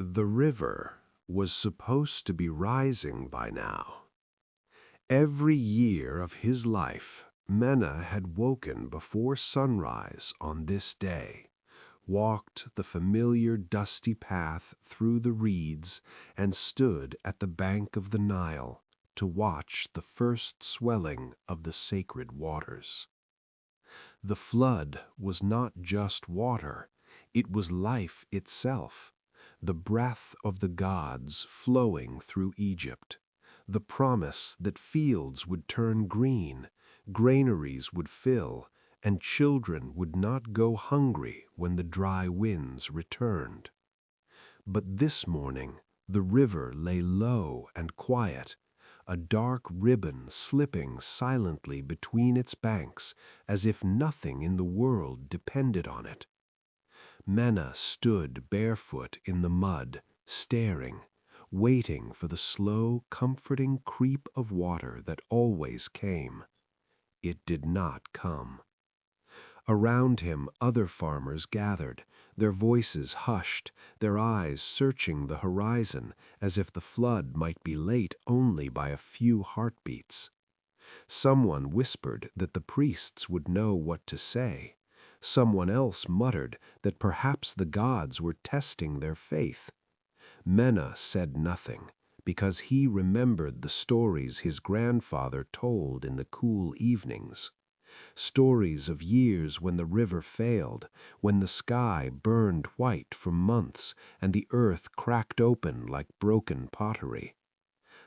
The river was supposed to be rising by now. Every year of his life, Mena had woken before sunrise on this day, walked the familiar dusty path through the reeds, and stood at the bank of the Nile to watch the first swelling of the sacred waters. The flood was not just water, it was life itself, the breath of the gods flowing through Egypt, the promise that fields would turn green, granaries would fill, and children would not go hungry when the dry winds returned. But this morning the river lay low and quiet, a dark ribbon slipping silently between its banks as if nothing in the world depended on it. Mena stood barefoot in the mud, staring, waiting for the slow, comforting creep of water that always came. It did not come. Around him other farmers gathered, their voices hushed, their eyes searching the horizon as if the flood might be late only by a few heartbeats. Someone whispered that the priests would know what to say. Someone else muttered that perhaps the gods were testing their faith. Mena said nothing, because he remembered the stories his grandfather told in the cool evenings. Stories of years when the river failed, when the sky burned white for months and the earth cracked open like broken pottery.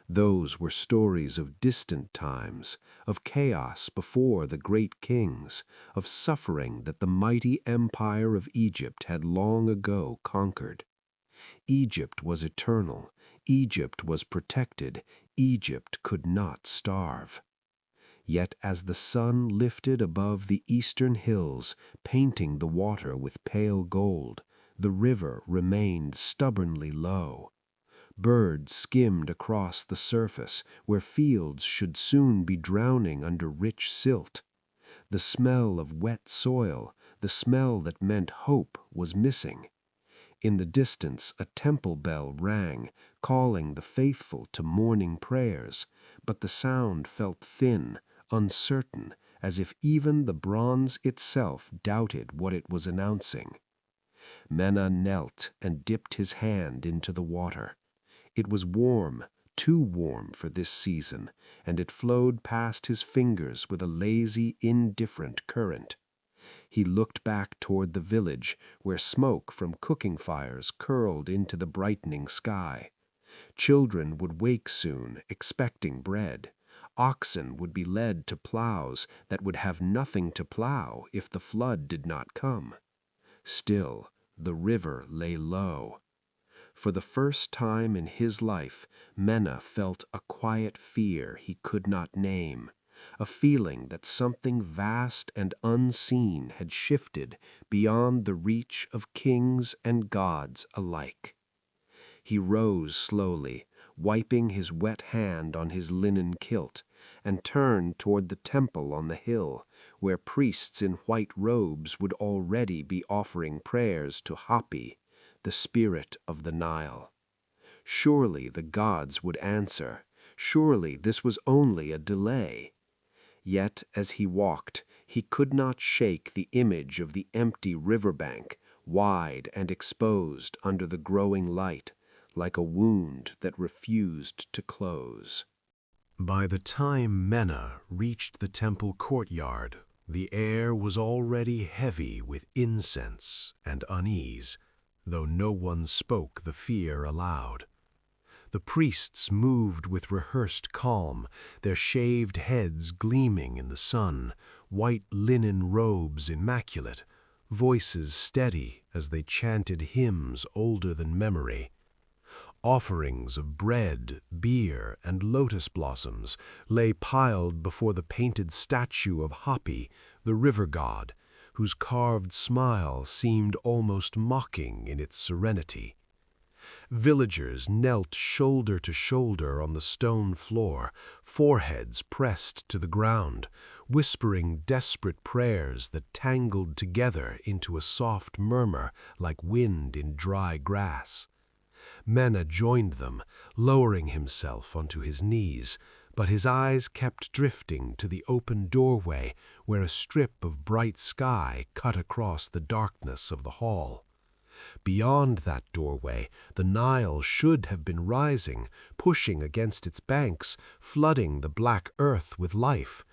Those were stories of distant times, of chaos before the great kings, of suffering that the mighty empire of Egypt had long ago conquered. Egypt was eternal, Egypt was protected, Egypt could not starve. Yet as the sun lifted above the eastern hills, painting the water with pale gold, the river remained stubbornly low. Birds skimmed across the surface where fields should soon be drowning under rich silt. The smell of wet soil, the smell that meant hope, was missing. In the distance a temple bell rang, calling the faithful to morning prayers, but the sound felt thin, uncertain, as if even the bronze itself doubted what it was announcing. Mena knelt and dipped his hand into the water. It was warm, too warm for this season, and it flowed past his fingers with a lazy, indifferent current. He looked back toward the village, where smoke from cooking fires curled into the brightening sky. Children would wake soon, expecting bread. Oxen would be led to plows that would have nothing to plow if the flood did not come. Still, the river lay low. For the first time in his life, Mena felt a quiet fear he could not name, a feeling that something vast and unseen had shifted beyond the reach of kings and gods alike. He rose slowly, wiping his wet hand on his linen kilt, and turned toward the temple on the hill, where priests in white robes would already be offering prayers to Hapi, the spirit of the Nile. Surely the gods would answer. Surely this was only a delay. Yet as he walked, he could not shake the image of the empty riverbank, wide and exposed under the growing light, like a wound that refused to close. By the time Mena reached the temple courtyard, the air was already heavy with incense and unease, though no one spoke the fear aloud. The priests moved with rehearsed calm, their shaved heads gleaming in the sun, white linen robes immaculate, voices steady as they chanted hymns older than memory. Offerings of bread, beer, and lotus blossoms lay piled before the painted statue of Hapi, the river god, whose carved smile seemed almost mocking in its serenity. Villagers knelt shoulder to shoulder on the stone floor, foreheads pressed to the ground, whispering desperate prayers that tangled together into a soft murmur like wind in dry grass. Mena joined them, lowering himself onto his knees, but his eyes kept drifting to the open doorway where a strip of bright sky cut across the darkness of the hall. Beyond that doorway, the Nile should have been rising, pushing against its banks, flooding the black earth with life.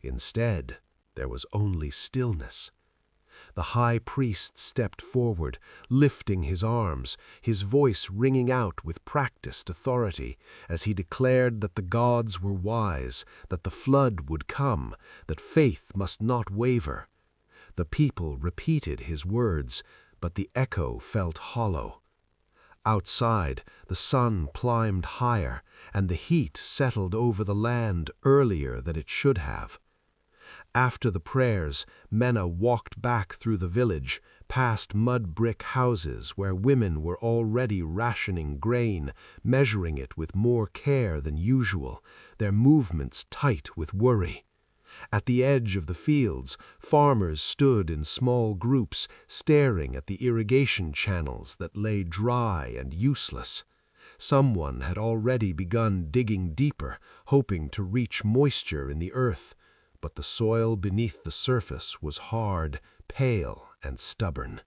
Instead, there was only stillness. The high priest stepped forward, lifting his arms, his voice ringing out with practiced authority, as he declared that the gods were wise, that the flood would come, that faith must not waver. The people repeated his words, but the echo felt hollow. Outside, the sun climbed higher, and the heat settled over the land earlier than it should have. After the prayers, Mena walked back through the village, past mud-brick houses where women were already rationing grain, measuring it with more care than usual, their movements tight with worry. At the edge of the fields, farmers stood in small groups, staring at the irrigation channels that lay dry and useless. Someone had already begun digging deeper, hoping to reach moisture in the earth, but the soil beneath the surface was hard, pale, and stubborn.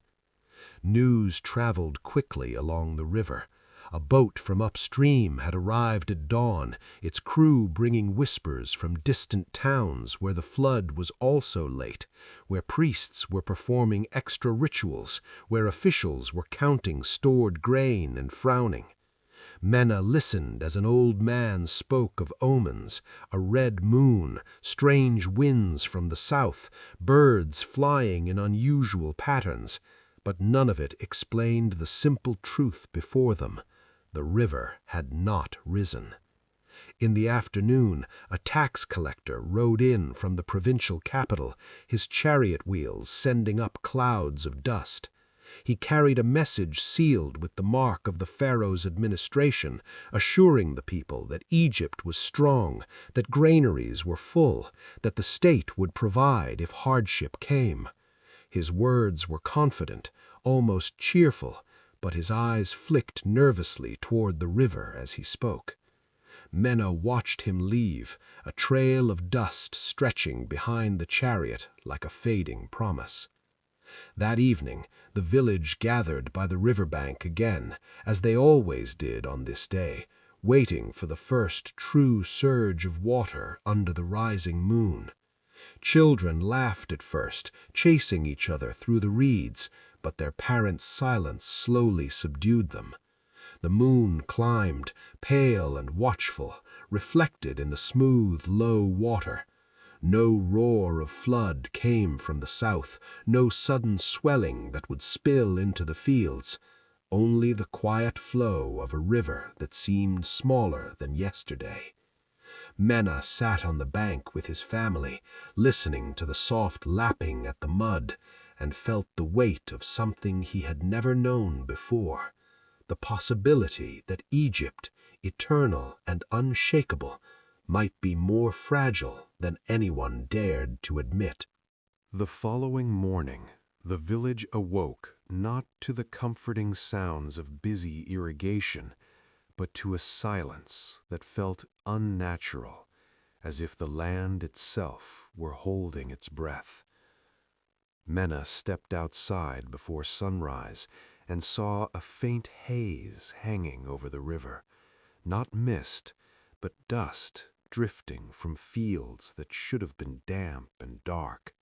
News traveled quickly along the river. A boat from upstream had arrived at dawn, its crew bringing whispers from distant towns where the flood was also late, where priests were performing extra rituals, where officials were counting stored grain and frowning. Mena listened as an old man spoke of omens, a red moon, strange winds from the south, birds flying in unusual patterns, but none of it explained the simple truth before them. The river had not risen. In the afternoon, a tax collector rode in from the provincial capital, his chariot wheels sending up clouds of dust. He carried a message sealed with the mark of the pharaoh's administration, assuring the people that Egypt was strong, that granaries were full, that the state would provide if hardship came. His words were confident, almost cheerful, but his eyes flicked nervously toward the river as he spoke. Mena watched him leave, a trail of dust stretching behind the chariot like a fading promise. That evening, the village gathered by the riverbank again, as they always did on this day, waiting for the first true surge of water under the rising moon. Children laughed at first, chasing each other through the reeds, but their parents' silence slowly subdued them. The moon climbed, pale and watchful, reflected in the smooth, low water. No roar of flood came from the south, no sudden swelling that would spill into the fields, only the quiet flow of a river that seemed smaller than yesterday. Mena sat on the bank with his family, listening to the soft lapping at the mud, and felt the weight of something he had never known before, the possibility that Egypt, eternal and unshakable, might be more fragile than anyone dared to admit. The following morning, the village awoke not to the comforting sounds of busy irrigation, but to a silence that felt unnatural, as if the land itself were holding its breath. Mena stepped outside before sunrise and saw a faint haze hanging over the river, not mist, but dust drifting from fields that should have been damp and dark.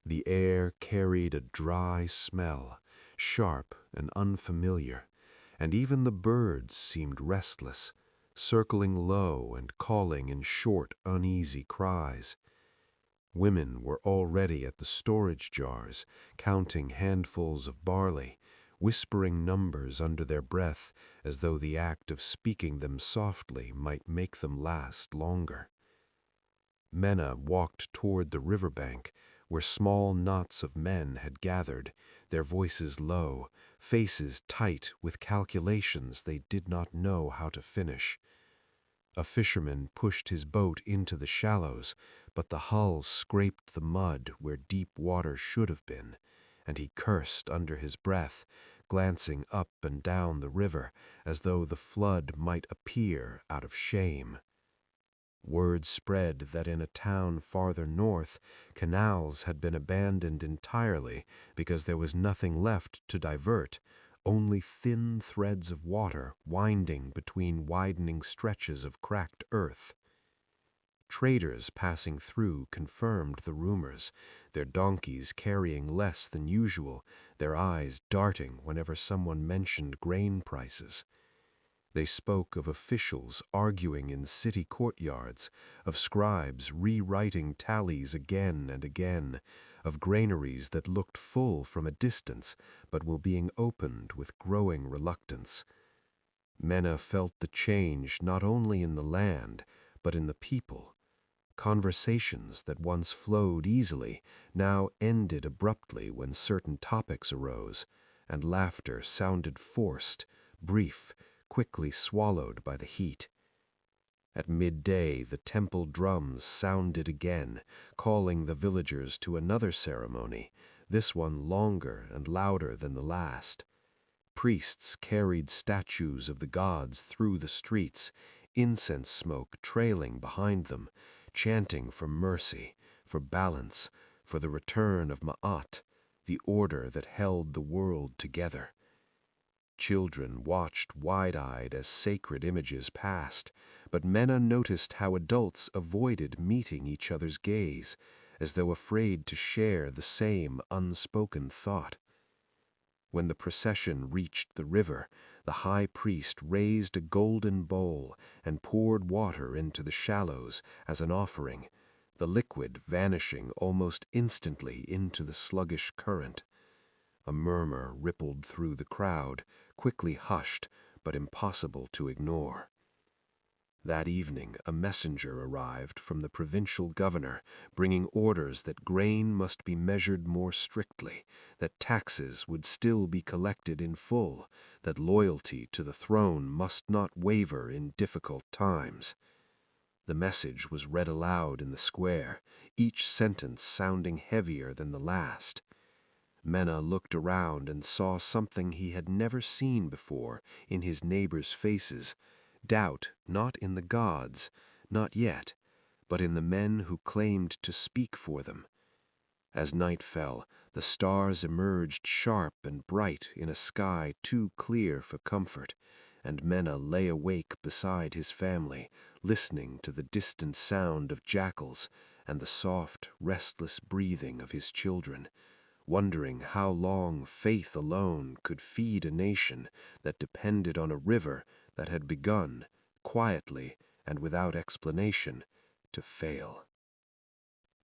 The air carried a dry smell, sharp and unfamiliar, and even the birds seemed restless, circling low and calling in short, uneasy cries. Women were already at the storage jars, counting handfuls of barley, whispering numbers under their breath as though the act of speaking them softly might make them last longer. Mena walked toward the riverbank, where small knots of men had gathered, their voices low, faces tight with calculations they did not know how to finish. A fisherman pushed his boat into the shallows, but the hull scraped the mud where deep water should have been, and he cursed under his breath, glancing up and down the river as though the flood might appear out of shame. Word spread that in a town farther north, canals had been abandoned entirely because there was nothing left to divert, only thin threads of water winding between widening stretches of cracked earth. Traders passing through confirmed the rumors, their donkeys carrying less than usual, their eyes darting whenever someone mentioned grain prices. They spoke of officials arguing in city courtyards, of scribes rewriting tallies again and again, of granaries that looked full from a distance but were being opened with growing reluctance. Mena felt the change not only in the land, but in the people. Conversations that once flowed easily now ended abruptly when certain topics arose, and laughter sounded forced, brief, quickly swallowed by the heat. At midday, the temple drums sounded again, calling the villagers to another ceremony, this one longer and louder than the last. Priests carried statues of the gods through the streets, incense smoke trailing behind them, chanting for mercy, for balance, for the return of Ma'at, the order that held the world together. Children watched wide-eyed as sacred images passed, but Mena noticed how adults avoided meeting each other's gaze, as though afraid to share the same unspoken thought. When the procession reached the river, the high priest raised a golden bowl and poured water into the shallows as an offering, the liquid vanishing almost instantly into the sluggish current. A murmur rippled through the crowd, quickly hushed, but impossible to ignore. That evening, a messenger arrived from the provincial governor, bringing orders that grain must be measured more strictly, that taxes would still be collected in full, that loyalty to the throne must not waver in difficult times. The message was read aloud in the square, each sentence sounding heavier than the last. Mena looked around and saw something he had never seen before in his neighbors' faces, doubt not in the gods, not yet, but in the men who claimed to speak for them. As night fell, the stars emerged sharp and bright in a sky too clear for comfort, and Mena lay awake beside his family, listening to the distant sound of jackals and the soft, restless breathing of his children, wondering how long faith alone could feed a nation that depended on a river that had begun, quietly and without explanation, to fail.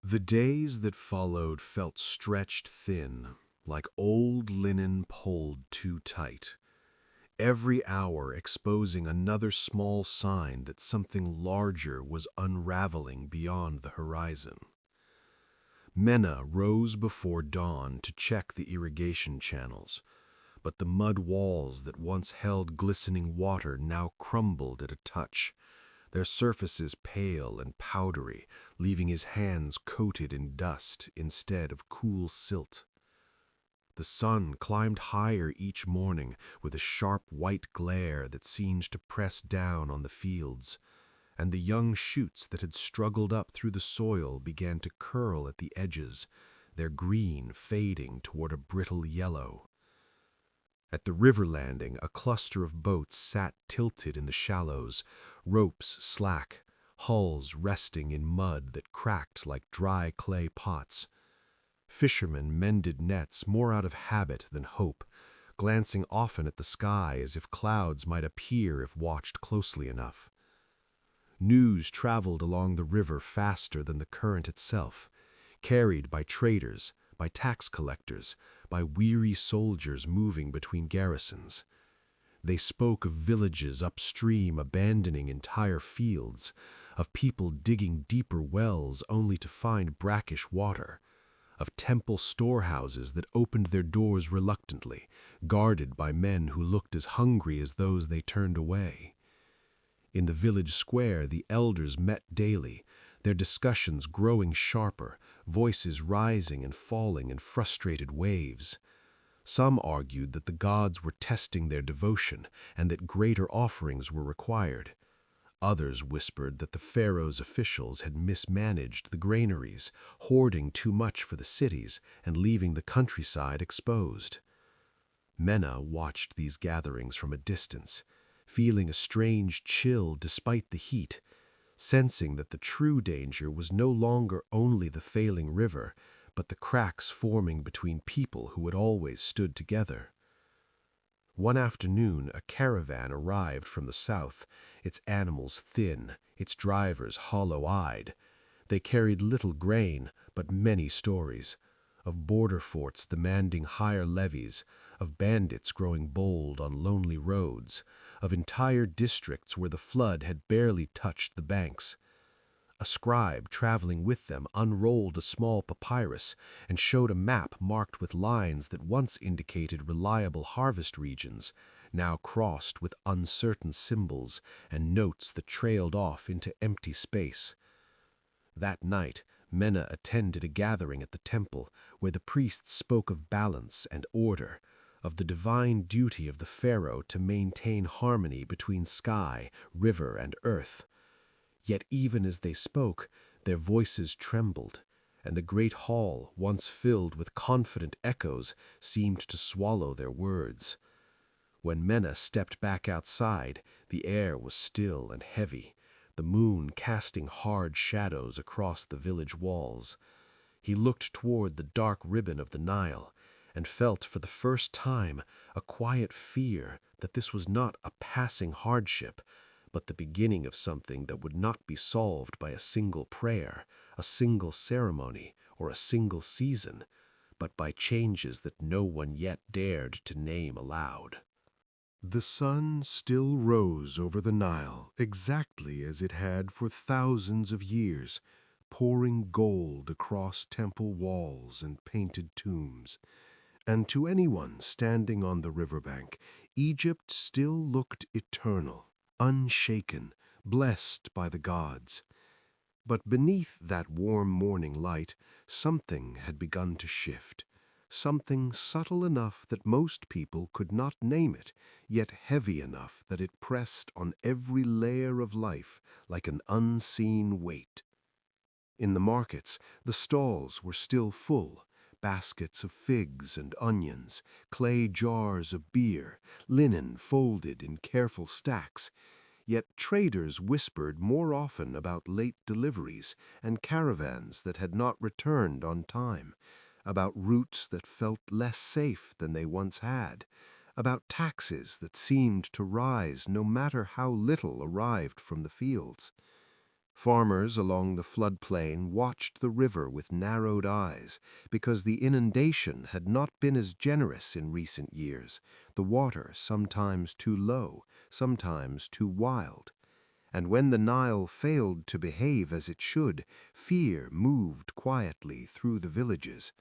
The days that followed felt stretched thin, like old linen pulled too tight, every hour exposing another small sign that something larger was unraveling beyond the horizon. Mena rose before dawn to check the irrigation channels, but the mud walls that once held glistening water now crumbled at a touch, their surfaces pale and powdery, leaving his hands coated in dust instead of cool silt. The sun climbed higher each morning with a sharp white glare that seemed to press down on the fields, and the young shoots that had struggled up through the soil began to curl at the edges, their green fading toward a brittle yellow. At the river landing, a cluster of boats sat tilted in the shallows, ropes slack, hulls resting in mud that cracked like dry clay pots. Fishermen mended nets more out of habit than hope, glancing often at the sky as if clouds might appear if watched closely enough. News traveled along the river faster than the current itself, carried by traders, by tax collectors, by weary soldiers moving between garrisons. They spoke of villages upstream abandoning entire fields, of people digging deeper wells only to find brackish water, of temple storehouses that opened their doors reluctantly, guarded by men who looked as hungry as those they turned away. In the village square, the elders met daily, their discussions growing sharper, voices rising and falling in frustrated waves. Some argued that the gods were testing their devotion and that greater offerings were required. Others whispered that the pharaoh's officials had mismanaged the granaries, hoarding too much for the cities and leaving the countryside exposed. Mena watched these gatherings from a distance, feeling a strange chill despite the heat, sensing that the true danger was no longer only the failing river, but the cracks forming between people who had always stood together. One afternoon, a caravan arrived from the south, its animals thin, its drivers hollow-eyed. They carried little grain, but many stories, of border forts demanding higher levies, of bandits growing bold on lonely roads, of entire districts where the flood had barely touched the banks. A scribe traveling with them unrolled a small papyrus and showed a map marked with lines that once indicated reliable harvest regions, now crossed with uncertain symbols and notes that trailed off into empty space. That night, Mena attended a gathering at the temple where the priests spoke of balance and order, of the divine duty of the pharaoh to maintain harmony between sky, river, and earth. Yet even as they spoke, their voices trembled, and the great hall, once filled with confident echoes, seemed to swallow their words. When Mena stepped back outside, the air was still and heavy, the moon casting hard shadows across the village walls. He looked toward the dark ribbon of the Nile, and felt for the first time a quiet fear that this was not a passing hardship, but the beginning of something that would not be solved by a single prayer, a single ceremony, or a single season, but by changes that no one yet dared to name aloud. The sun still rose over the Nile exactly as it had for thousands of years, pouring gold across temple walls and painted tombs. And to anyone standing on the riverbank, Egypt still looked eternal, unshaken, blessed by the gods. But beneath that warm morning light, something had begun to shift, something subtle enough that most people could not name it, yet heavy enough that it pressed on every layer of life like an unseen weight. In the markets, the stalls were still full, baskets of figs and onions, clay jars of beer, linen folded in careful stacks. Yet traders whispered more often about late deliveries and caravans that had not returned on time, about routes that felt less safe than they once had, about taxes that seemed to rise no matter how little arrived from the fields. Farmers along the floodplain watched the river with narrowed eyes because the inundation had not been as generous in recent years, the water sometimes too low, sometimes too wild. And when the Nile failed to behave as it should, fear moved quietly through the villages.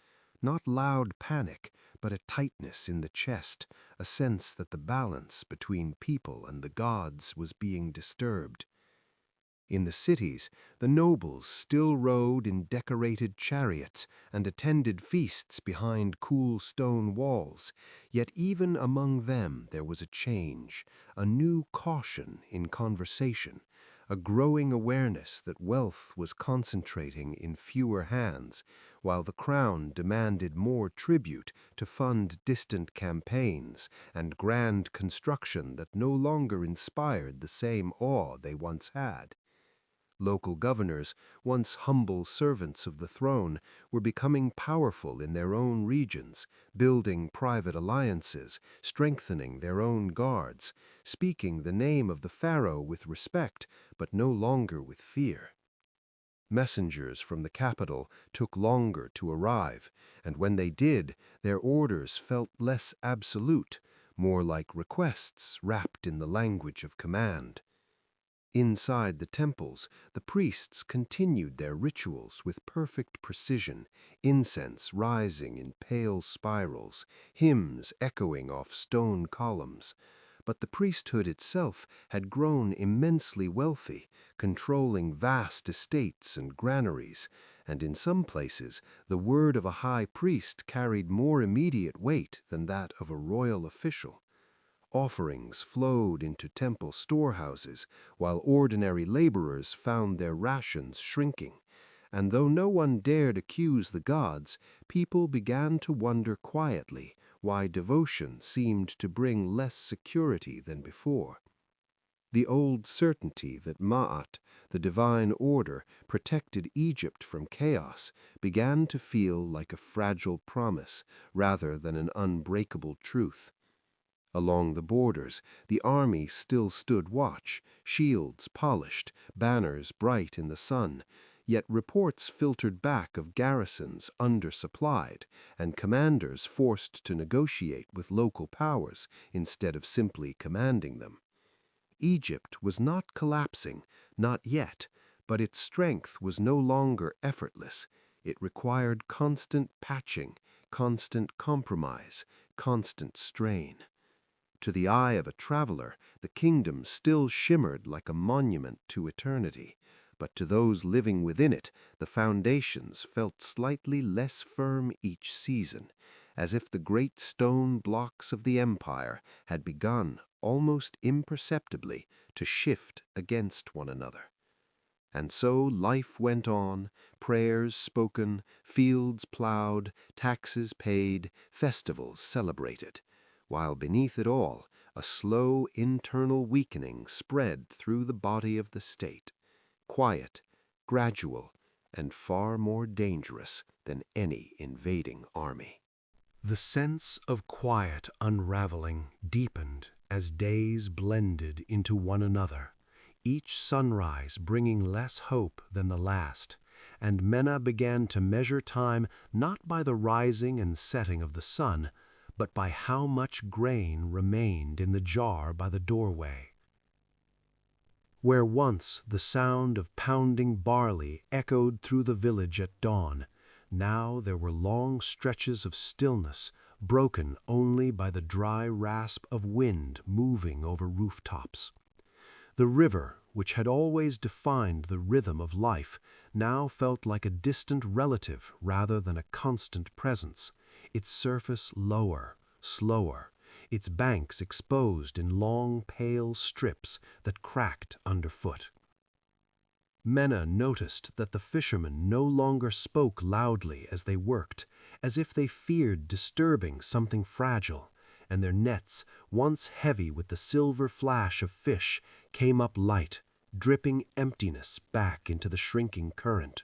Not loud panic, but a tightness in the chest, a sense that the balance between people and the gods was being disturbed. In the cities, the nobles still rode in decorated chariots and attended feasts behind cool stone walls, yet even among them there was a change, a new caution in conversation, a growing awareness that wealth was concentrating in fewer hands, while the crown demanded more tribute to fund distant campaigns and grand construction that no longer inspired the same awe they once had. Local governors, once humble servants of the throne, were becoming powerful in their own regions, building private alliances, strengthening their own guards, speaking the name of the pharaoh with respect, but no longer with fear. Messengers from the capital took longer to arrive, and when they did, their orders felt less absolute, more like requests wrapped in the language of command. Inside the temples, the priests continued their rituals with perfect precision, incense rising in pale spirals, hymns echoing off stone columns. But the priesthood itself had grown immensely wealthy, controlling vast estates and granaries, and in some places the word of a high priest carried more immediate weight than that of a royal official. Offerings flowed into temple storehouses, while ordinary laborers found their rations shrinking. And though no one dared accuse the gods, people began to wonder quietly why devotion seemed to bring less security than before. The old certainty that Ma'at, the divine order, protected Egypt from chaos, began to feel like a fragile promise rather than an unbreakable truth. Along the borders, the army still stood watch, shields polished, banners bright in the sun, yet reports filtered back of garrisons undersupplied and commanders forced to negotiate with local powers instead of simply commanding them. Egypt was not collapsing, not yet, but its strength was no longer effortless. It required constant patching, constant compromise, constant strain. To the eye of a traveler, the kingdom still shimmered like a monument to eternity, but to those living within it, the foundations felt slightly less firm each season, as if the great stone blocks of the empire had begun, almost imperceptibly, to shift against one another. And so life went on, prayers spoken, fields plowed, taxes paid, festivals celebrated, while beneath it all, a slow internal weakening spread through the body of the state, quiet, gradual, and far more dangerous than any invading army. The sense of quiet unraveling deepened as days blended into one another, each sunrise bringing less hope than the last, and Mena began to measure time not by the rising and setting of the sun, but by how much grain remained in the jar by the doorway. Where once the sound of pounding barley echoed through the village at dawn, now there were long stretches of stillness, broken only by the dry rasp of wind moving over rooftops. The river, which had always defined the rhythm of life, now felt like a distant relative rather than a constant presence, its surface lower, slower, its banks exposed in long, pale strips that cracked underfoot. Mena noticed that the fishermen no longer spoke loudly as they worked, as if they feared disturbing something fragile, and their nets, once heavy with the silver flash of fish, came up light, dripping emptiness back into the shrinking current.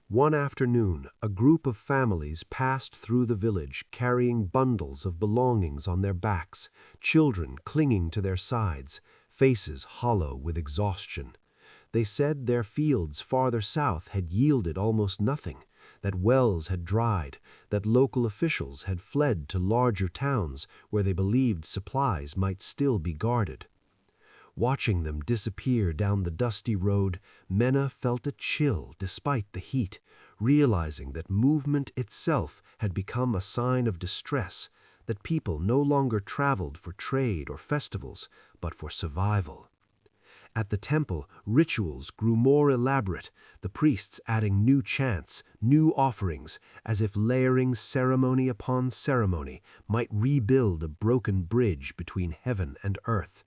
One afternoon, a group of families passed through the village carrying bundles of belongings on their backs, children clinging to their sides, faces hollow with exhaustion. They said their fields farther south had yielded almost nothing, that wells had dried, that local officials had fled to larger towns where they believed supplies might still be guarded. Watching them disappear down the dusty road, Mena felt a chill despite the heat, realizing that movement itself had become a sign of distress, that people no longer traveled for trade or festivals, but for survival. At the temple, rituals grew more elaborate, the priests adding new chants, new offerings, as if layering ceremony upon ceremony might rebuild a broken bridge between heaven and earth.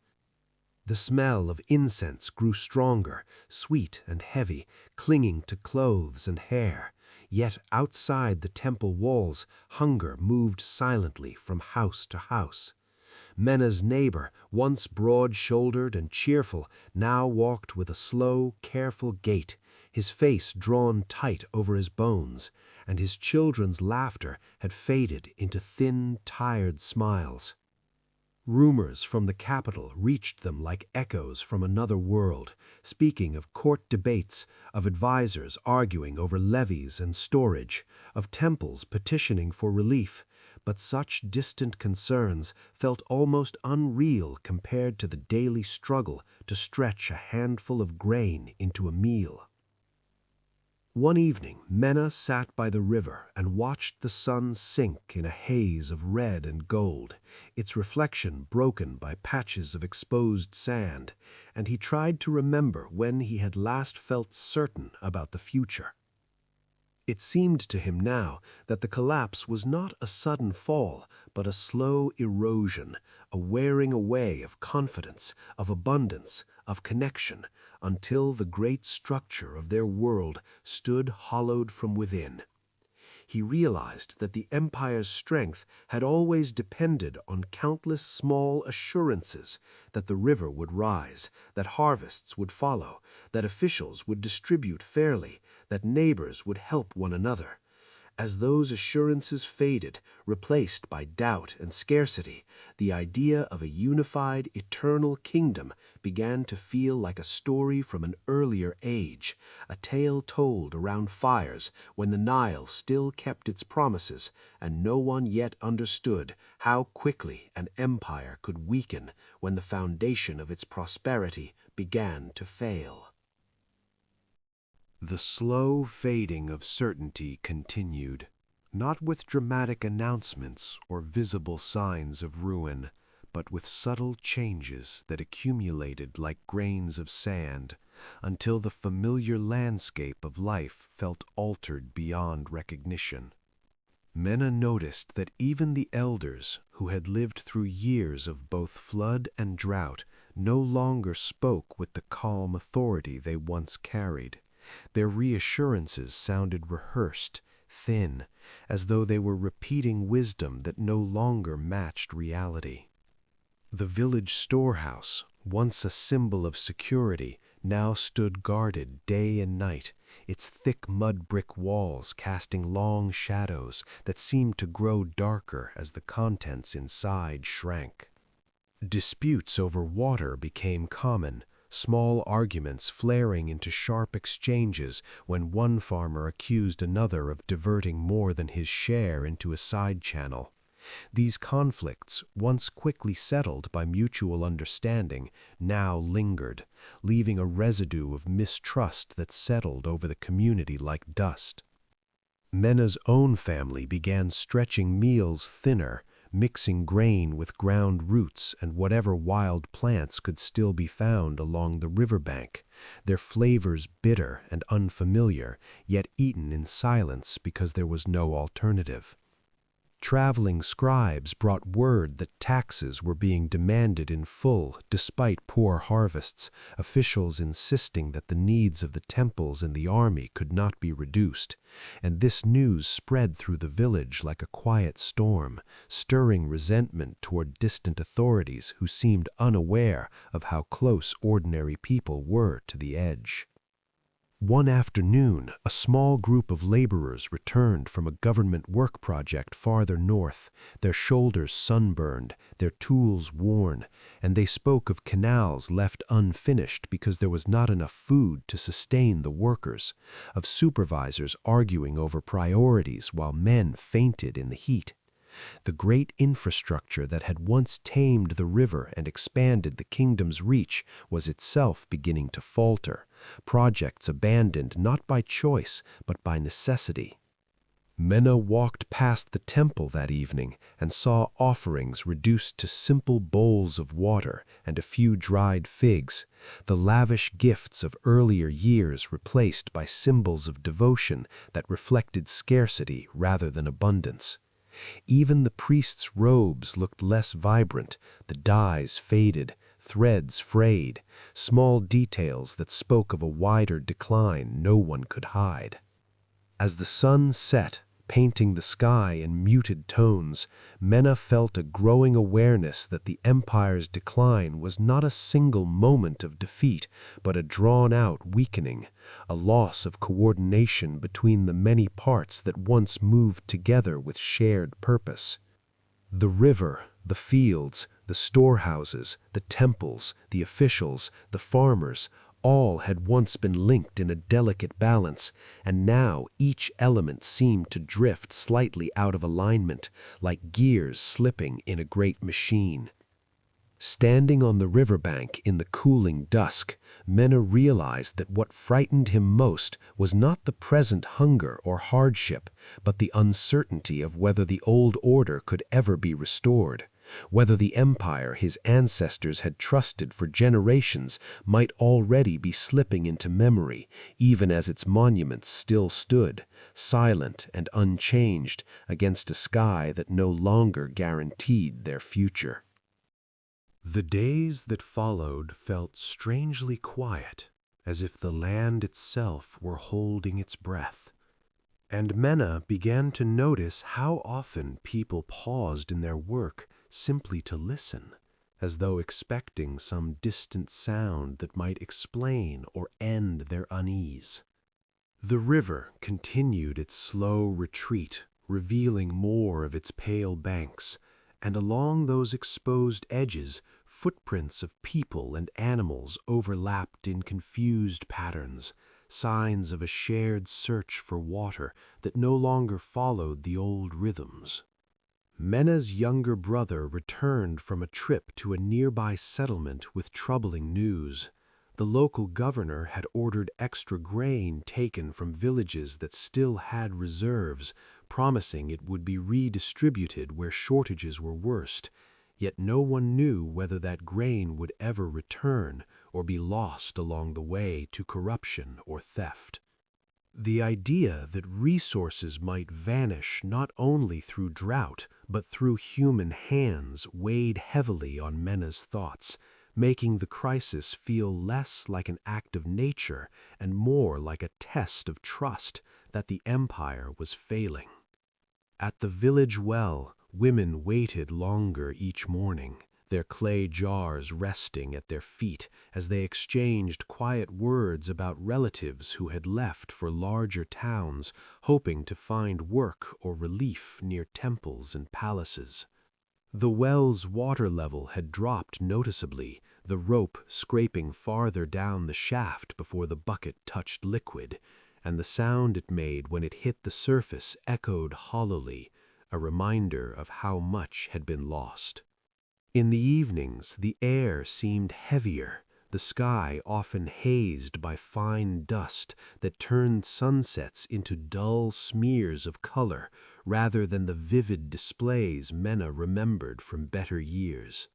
The smell of incense grew stronger, sweet and heavy, clinging to clothes and hair. Yet outside the temple walls, hunger moved silently from house to house. Mena's neighbor, once broad-shouldered and cheerful, now walked with a slow, careful gait, his face drawn tight over his bones, and his children's laughter had faded into thin, tired smiles. Rumors from the capital reached them like echoes from another world, speaking of court debates, of advisors arguing over levies and storage, of temples petitioning for relief, but such distant concerns felt almost unreal compared to the daily struggle to stretch a handful of grain into a meal. One evening, Mena sat by the river and watched the sun sink in a haze of red and gold, its reflection broken by patches of exposed sand, and he tried to remember when he had last felt certain about the future. It seemed to him now that the collapse was not a sudden fall, but a slow erosion, a wearing away of confidence, of abundance, of connection, until the great structure of their world stood hollowed from within. He realized that the empire's strength had always depended on countless small assurances that the river would rise, that harvests would follow, that officials would distribute fairly, that neighbors would help one another. As those assurances faded, replaced by doubt and scarcity, the idea of a unified, eternal kingdom began to feel like a story from an earlier age, a tale told around fires when the Nile still kept its promises and no one yet understood how quickly an empire could weaken when the foundation of its prosperity began to fail. The slow fading of certainty continued, not with dramatic announcements or visible signs of ruin, but with subtle changes that accumulated like grains of sand until the familiar landscape of life felt altered beyond recognition. Mena noticed that even the elders, who had lived through years of both flood and drought, no longer spoke with the calm authority they once carried. Their reassurances sounded rehearsed, thin, as though they were repeating wisdom that no longer matched reality. The village storehouse, once a symbol of security, now stood guarded day and night, its thick mud brick walls casting long shadows that seemed to grow darker as the contents inside shrank. Disputes over water became common, small arguments flaring into sharp exchanges when one farmer accused another of diverting more than his share into a side channel. These conflicts, once quickly settled by mutual understanding, now lingered, leaving a residue of mistrust that settled over the community like dust. Mena's own family began stretching meals thinner, mixing grain with ground roots and whatever wild plants could still be found along the riverbank, their flavors bitter and unfamiliar, yet eaten in silence because there was no alternative. Traveling scribes brought word that taxes were being demanded in full despite poor harvests, officials insisting that the needs of the temples and the army could not be reduced, and this news spread through the village like a quiet storm, stirring resentment toward distant authorities who seemed unaware of how close ordinary people were to the edge. One afternoon, a small group of laborers returned from a government work project farther north, their shoulders sunburned, their tools worn, and they spoke of canals left unfinished because there was not enough food to sustain the workers, of supervisors arguing over priorities while men fainted in the heat. The great infrastructure that had once tamed the river and expanded the kingdom's reach was itself beginning to falter, projects abandoned not by choice but by necessity. Mena walked past the temple that evening and saw offerings reduced to simple bowls of water and a few dried figs, the lavish gifts of earlier years replaced by symbols of devotion that reflected scarcity rather than abundance. Even the priests' robes looked less vibrant, the dyes faded, threads frayed, small details that spoke of a wider decline no one could hide. As the sun set, painting the sky in muted tones, Mena felt a growing awareness that the empire's decline was not a single moment of defeat, but a drawn-out weakening, a loss of coordination between the many parts that once moved together with shared purpose. The river, the fields, the storehouses, the temples, the officials, the farmers, all had once been linked in a delicate balance, and now each element seemed to drift slightly out of alignment, like gears slipping in a great machine. Standing on the riverbank in the cooling dusk, Mena realized that what frightened him most was not the present hunger or hardship, but the uncertainty of whether the old order could ever be restored, whether the empire his ancestors had trusted for generations might already be slipping into memory, even as its monuments still stood, silent and unchanged, against a sky that no longer guaranteed their future. The days that followed felt strangely quiet, as if the land itself were holding its breath. And Mena began to notice how often people paused in their work simply to listen, as though expecting some distant sound that might explain or end their unease. The river continued its slow retreat, revealing more of its pale banks, and along those exposed edges, footprints of people and animals overlapped in confused patterns, signs of a shared search for water that no longer followed the old rhythms. Mena's younger brother returned from a trip to a nearby settlement with troubling news. The local governor had ordered extra grain taken from villages that still had reserves, promising it would be redistributed where shortages were worst. Yet no one knew whether that grain would ever return or be lost along the way to corruption or theft. The idea that resources might vanish not only through drought, but through human hands weighed heavily on Mena's thoughts, making the crisis feel less like an act of nature and more like a test of trust that the empire was failing. At the village well, women waited longer each morning, their clay jars resting at their feet as they exchanged quiet words about relatives who had left for larger towns, hoping to find work or relief near temples and palaces. The well's water level had dropped noticeably, the rope scraping farther down the shaft before the bucket touched liquid, and the sound it made when it hit the surface echoed hollowly, a reminder of how much had been lost. In the evenings, the air seemed heavier, the sky often hazed by fine dust that turned sunsets into dull smears of color rather than the vivid displays Mena remembered from better years.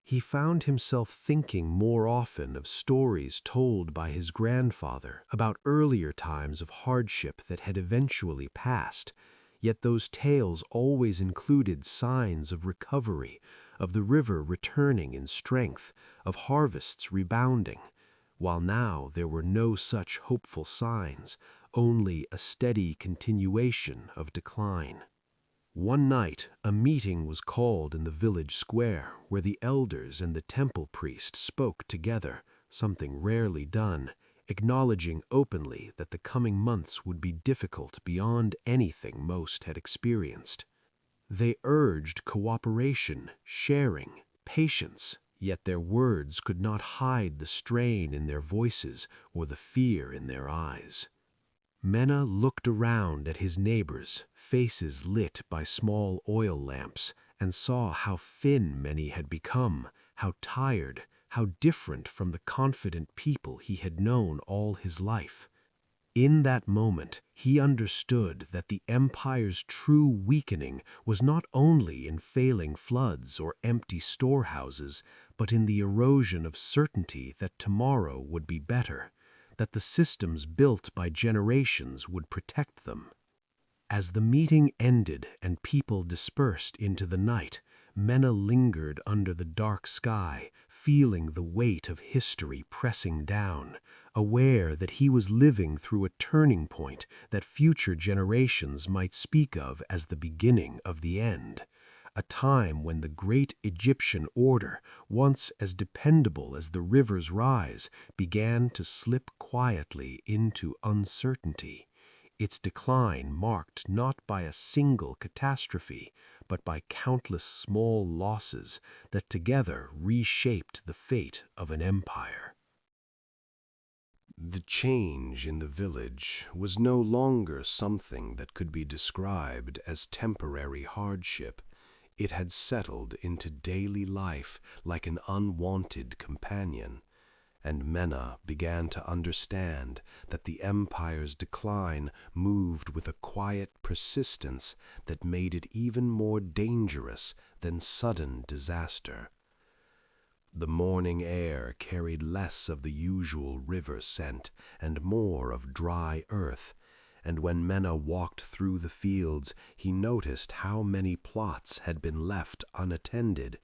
He found himself thinking more often of stories told by his grandfather about earlier times of hardship that had eventually passed, yet those tales always included signs of recovery, of the river returning in strength, of harvests rebounding, while now there were no such hopeful signs, only a steady continuation of decline. One night, a meeting was called in the village square where the elders and the temple priest spoke together, something rarely done, acknowledging openly that the coming months would be difficult beyond anything most had experienced. They urged cooperation, sharing, patience, yet their words could not hide the strain in their voices or the fear in their eyes. Mena looked around at his neighbors, faces lit by small oil lamps, and saw how thin many had become, how tired, how different from the confident people he had known all his life. In that moment, he understood that the empire's true weakening was not only in failing floods or empty storehouses, but in the erosion of certainty that tomorrow would be better, that the systems built by generations would protect them. As the meeting ended and people dispersed into the night, Mena lingered under the dark sky, feeling the weight of history pressing down, aware that he was living through a turning point that future generations might speak of as the beginning of the end, a time when the great Egyptian order, once as dependable as the river's rise, began to slip quietly into uncertainty, its decline marked not by a single catastrophe, but by countless small losses that together reshaped the fate of an empire. The change in the village was no longer something that could be described as temporary hardship. It had settled into daily life like an unwanted companion, and Mena began to understand that the empire's decline moved with a quiet persistence that made it even more dangerous than sudden disaster. The morning air carried less of the usual river scent and more of dry earth, and when Mena walked through the fields, he noticed how many plots had been left unattended,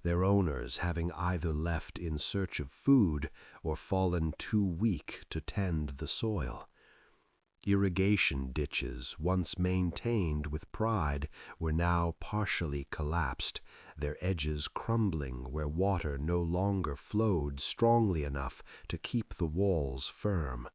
their owners having either left in search of food or fallen too weak to tend the soil. Irrigation ditches, once maintained with pride, were now partially collapsed, their edges crumbling where water no longer flowed strongly enough to keep the walls firm.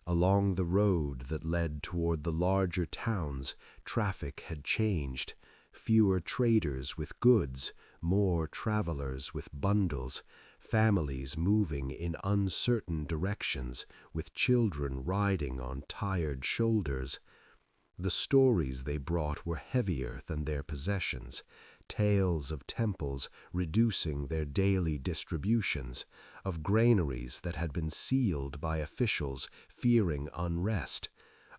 Along the road that led toward the larger towns, traffic had changed. Fewer traders with goods, more travelers with bundles, families moving in uncertain directions, with children riding on tired shoulders. The stories they brought were heavier than their possessions, tales of temples reducing their daily distributions, of granaries that had been sealed by officials fearing unrest,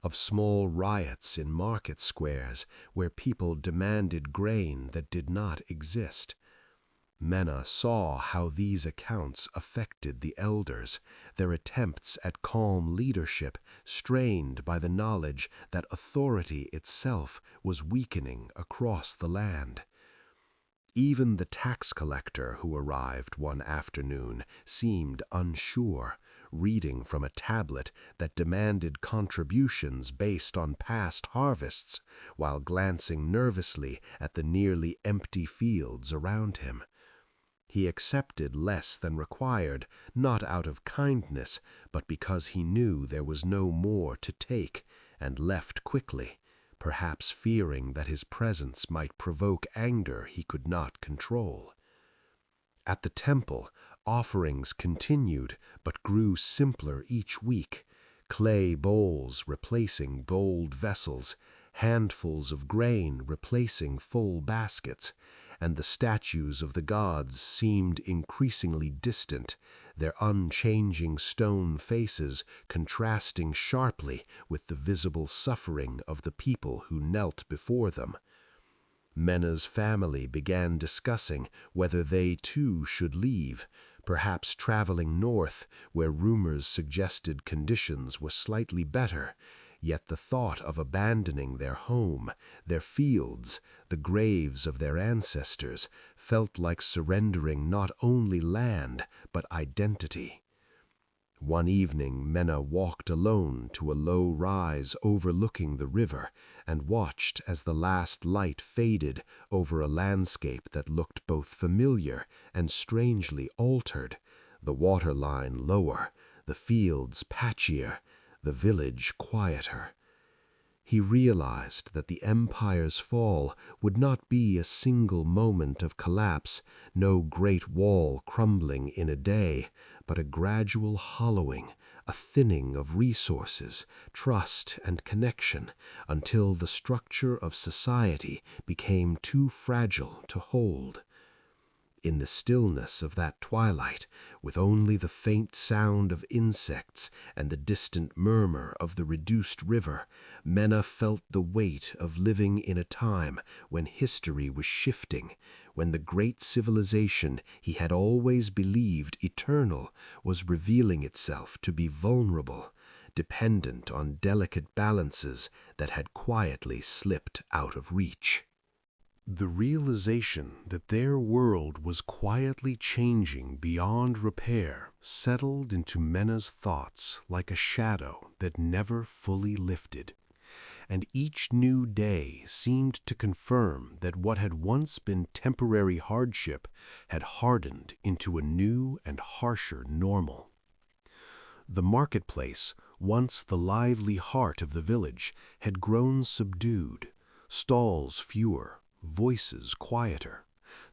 of small riots in market squares where people demanded grain that did not exist. Mena saw how these accounts affected the elders, their attempts at calm leadership strained by the knowledge that authority itself was weakening across the land. Even the tax collector who arrived one afternoon seemed unsure, reading from a tablet that demanded contributions based on past harvests, while glancing nervously at the nearly empty fields around him. He accepted less than required, not out of kindness, but because he knew there was no more to take, and left quickly, perhaps fearing that his presence might provoke anger he could not control. At the temple, offerings continued but grew simpler each week, clay bowls replacing gold vessels, handfuls of grain replacing full baskets, and the statues of the gods seemed increasingly distant, their unchanging stone faces contrasting sharply with the visible suffering of the people who knelt before them. Mena's family began discussing whether they too should leave, perhaps traveling north where rumors suggested conditions were slightly better. Yet the thought of abandoning their home, their fields, the graves of their ancestors, felt like surrendering not only land but identity. One evening Mena walked alone to a low rise overlooking the river and watched as the last light faded over a landscape that looked both familiar and strangely altered, the waterline lower, the fields patchier, the village quieter. He realized that the empire's fall would not be a single moment of collapse, no great wall crumbling in a day, but a gradual hollowing, a thinning of resources, trust, and connection, until the structure of society became too fragile to hold. In the stillness of that twilight, with only the faint sound of insects and the distant murmur of the reduced river, Mena felt the weight of living in a time when history was shifting, when the great civilization he had always believed eternal was revealing itself to be vulnerable, dependent on delicate balances that had quietly slipped out of reach. The realization that their world was quietly changing beyond repair settled into Mena's thoughts like a shadow that never fully lifted, and each new day seemed to confirm that what had once been temporary hardship had hardened into a new and harsher normal. The marketplace, once the lively heart of the village, had grown subdued, stalls fewer, voices quieter,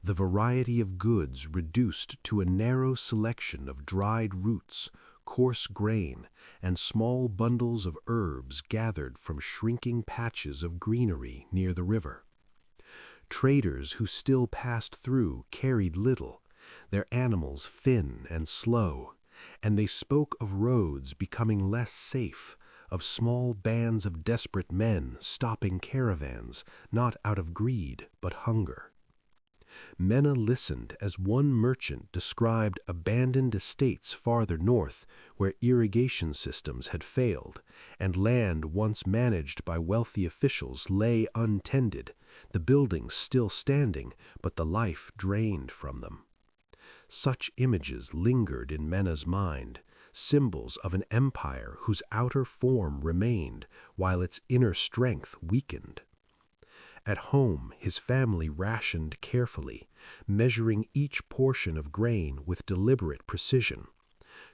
the variety of goods reduced to a narrow selection of dried roots, coarse grain, and small bundles of herbs gathered from shrinking patches of greenery near the river. Traders who still passed through carried little, their animals thin and slow, and they spoke of roads becoming less safe, of small bands of desperate men stopping caravans, not out of greed but hunger. Menna listened as one merchant described abandoned estates farther north where irrigation systems had failed, and land once managed by wealthy officials lay untended, the buildings still standing, but the life drained from them. Such images lingered in Menna's mind, symbols of an empire whose outer form remained while its inner strength weakened. At home, his family rationed carefully, measuring each portion of grain with deliberate precision.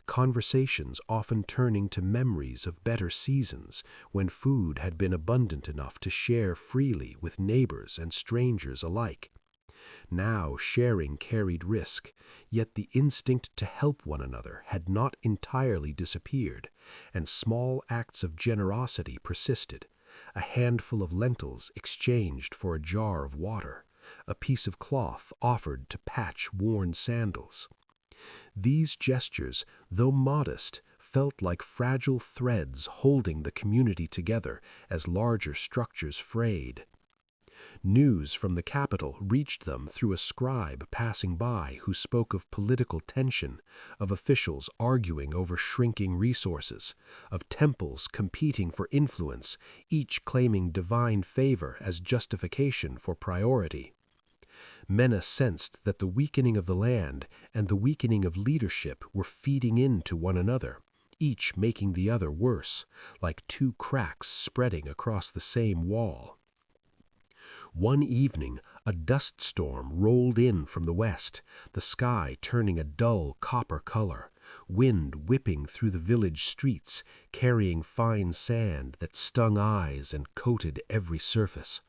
Conversations often turning to memories of better seasons when food had been abundant enough to share freely with neighbors and strangers alike. Now sharing carried risk, yet the instinct to help one another had not entirely disappeared, and small acts of generosity persisted. A handful of lentils exchanged for a jar of water, a piece of cloth offered to patch worn sandals. These gestures, though modest, felt like fragile threads holding the community together as larger structures frayed. News from the capital reached them through a scribe passing by who spoke of political tension, of officials arguing over shrinking resources, of temples competing for influence, each claiming divine favor as justification for priority. Menna sensed that the weakening of the land and the weakening of leadership were feeding into one another, each making the other worse, like two cracks spreading across the same wall. One evening, a dust storm rolled in from the west, the sky turning a dull copper color, wind whipping through the village streets, carrying fine sand that stung eyes and coated every surface.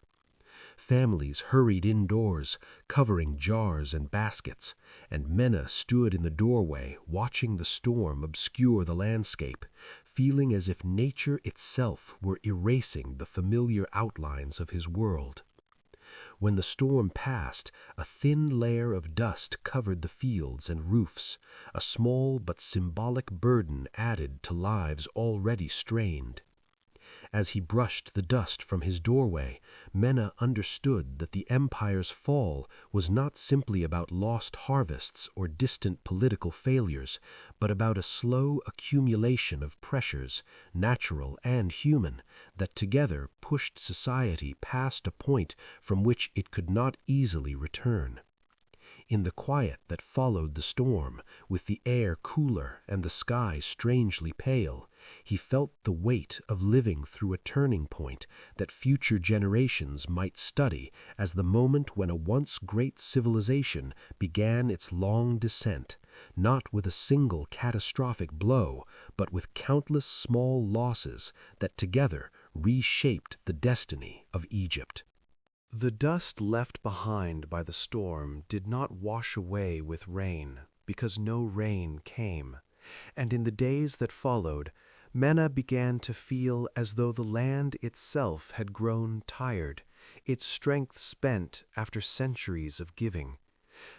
Families hurried indoors, covering jars and baskets, and Menna stood in the doorway watching the storm obscure the landscape, feeling as if nature itself were erasing the familiar outlines of his world. When the storm passed, a thin layer of dust covered the fields and roofs, a small but symbolic burden added to lives already strained. As he brushed the dust from his doorway, Menna understood that the empire's fall was not simply about lost harvests or distant political failures, but about a slow accumulation of pressures, natural and human, that together pushed society past a point from which it could not easily return. In the quiet that followed the storm, with the air cooler and the sky strangely pale, he felt the weight of living through a turning point that future generations might study as the moment when a once great civilization began its long descent, not with a single catastrophic blow, but with countless small losses that together reshaped the destiny of Egypt. The dust left behind by the storm did not wash away with rain, because no rain came, and in the days that followed, Menna began to feel as though the land itself had grown tired, its strength spent after centuries of giving.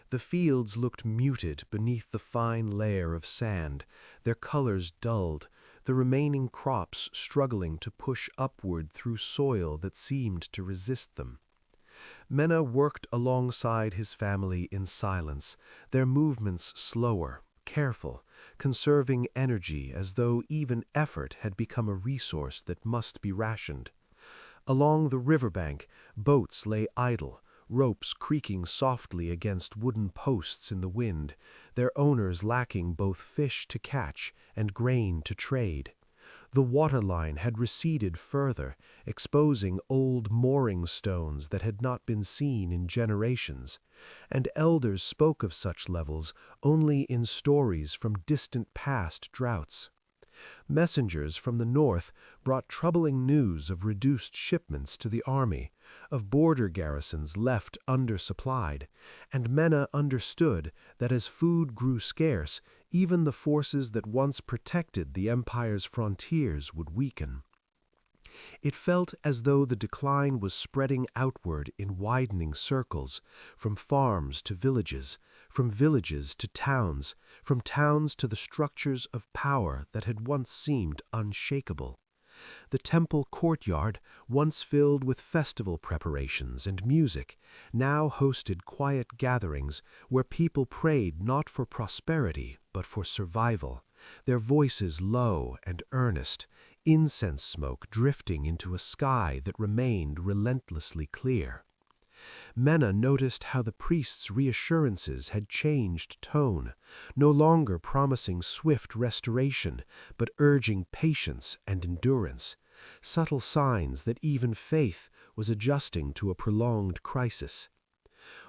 The fields looked muted beneath the fine layer of sand, their colors dulled, the remaining crops struggling to push upward through soil that seemed to resist them. Menna worked alongside his family in silence, their movements slower, careful, conserving energy as though even effort had become a resource that must be rationed. Along the riverbank, boats lay idle, ropes creaking softly against wooden posts in the wind, their owners lacking both fish to catch and grain to trade. The waterline had receded further, exposing old mooring stones that had not been seen in generations, and elders spoke of such levels only in stories from distant past droughts. Messengers from the north brought troubling news of reduced shipments to the army, of border garrisons left undersupplied, and Menna understood that as food grew scarce, even the forces that once protected the empire's frontiers would weaken. It felt as though the decline was spreading outward in widening circles, from farms to villages, from villages to towns, from towns to the structures of power that had once seemed unshakable. The temple courtyard, once filled with festival preparations and music, now hosted quiet gatherings where people prayed not for prosperity but for survival, their voices low and earnest, incense smoke drifting into a sky that remained relentlessly clear. Mena noticed how the priest's reassurances had changed tone, no longer promising swift restoration, but urging patience and endurance, subtle signs that even faith was adjusting to a prolonged crisis.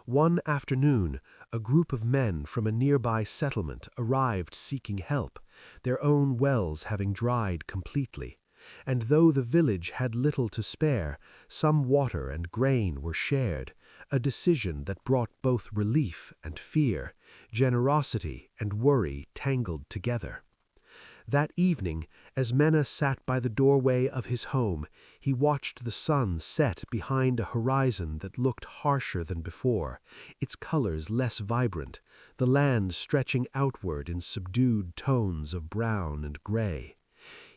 One afternoon, a group of men from a nearby settlement arrived seeking help, their own wells having dried completely. And though the village had little to spare, some water and grain were shared, a decision that brought both relief and fear, generosity and worry tangled together. That evening, as Mena sat by the doorway of his home, he watched the sun set behind a horizon that looked harsher than before, its colors less vibrant, the land stretching outward in subdued tones of brown and gray.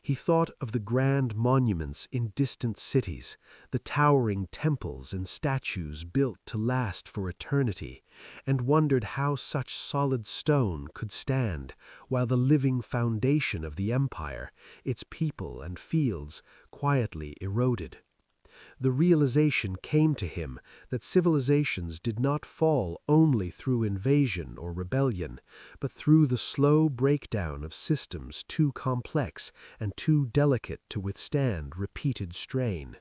He thought of the grand monuments in distant cities, the towering temples and statues built to last for eternity, and wondered how such solid stone could stand while the living foundation of the empire, its people and fields, quietly eroded. The realization came to him that civilizations did not fall only through invasion or rebellion, but through the slow breakdown of systems too complex and too delicate to withstand repeated strain.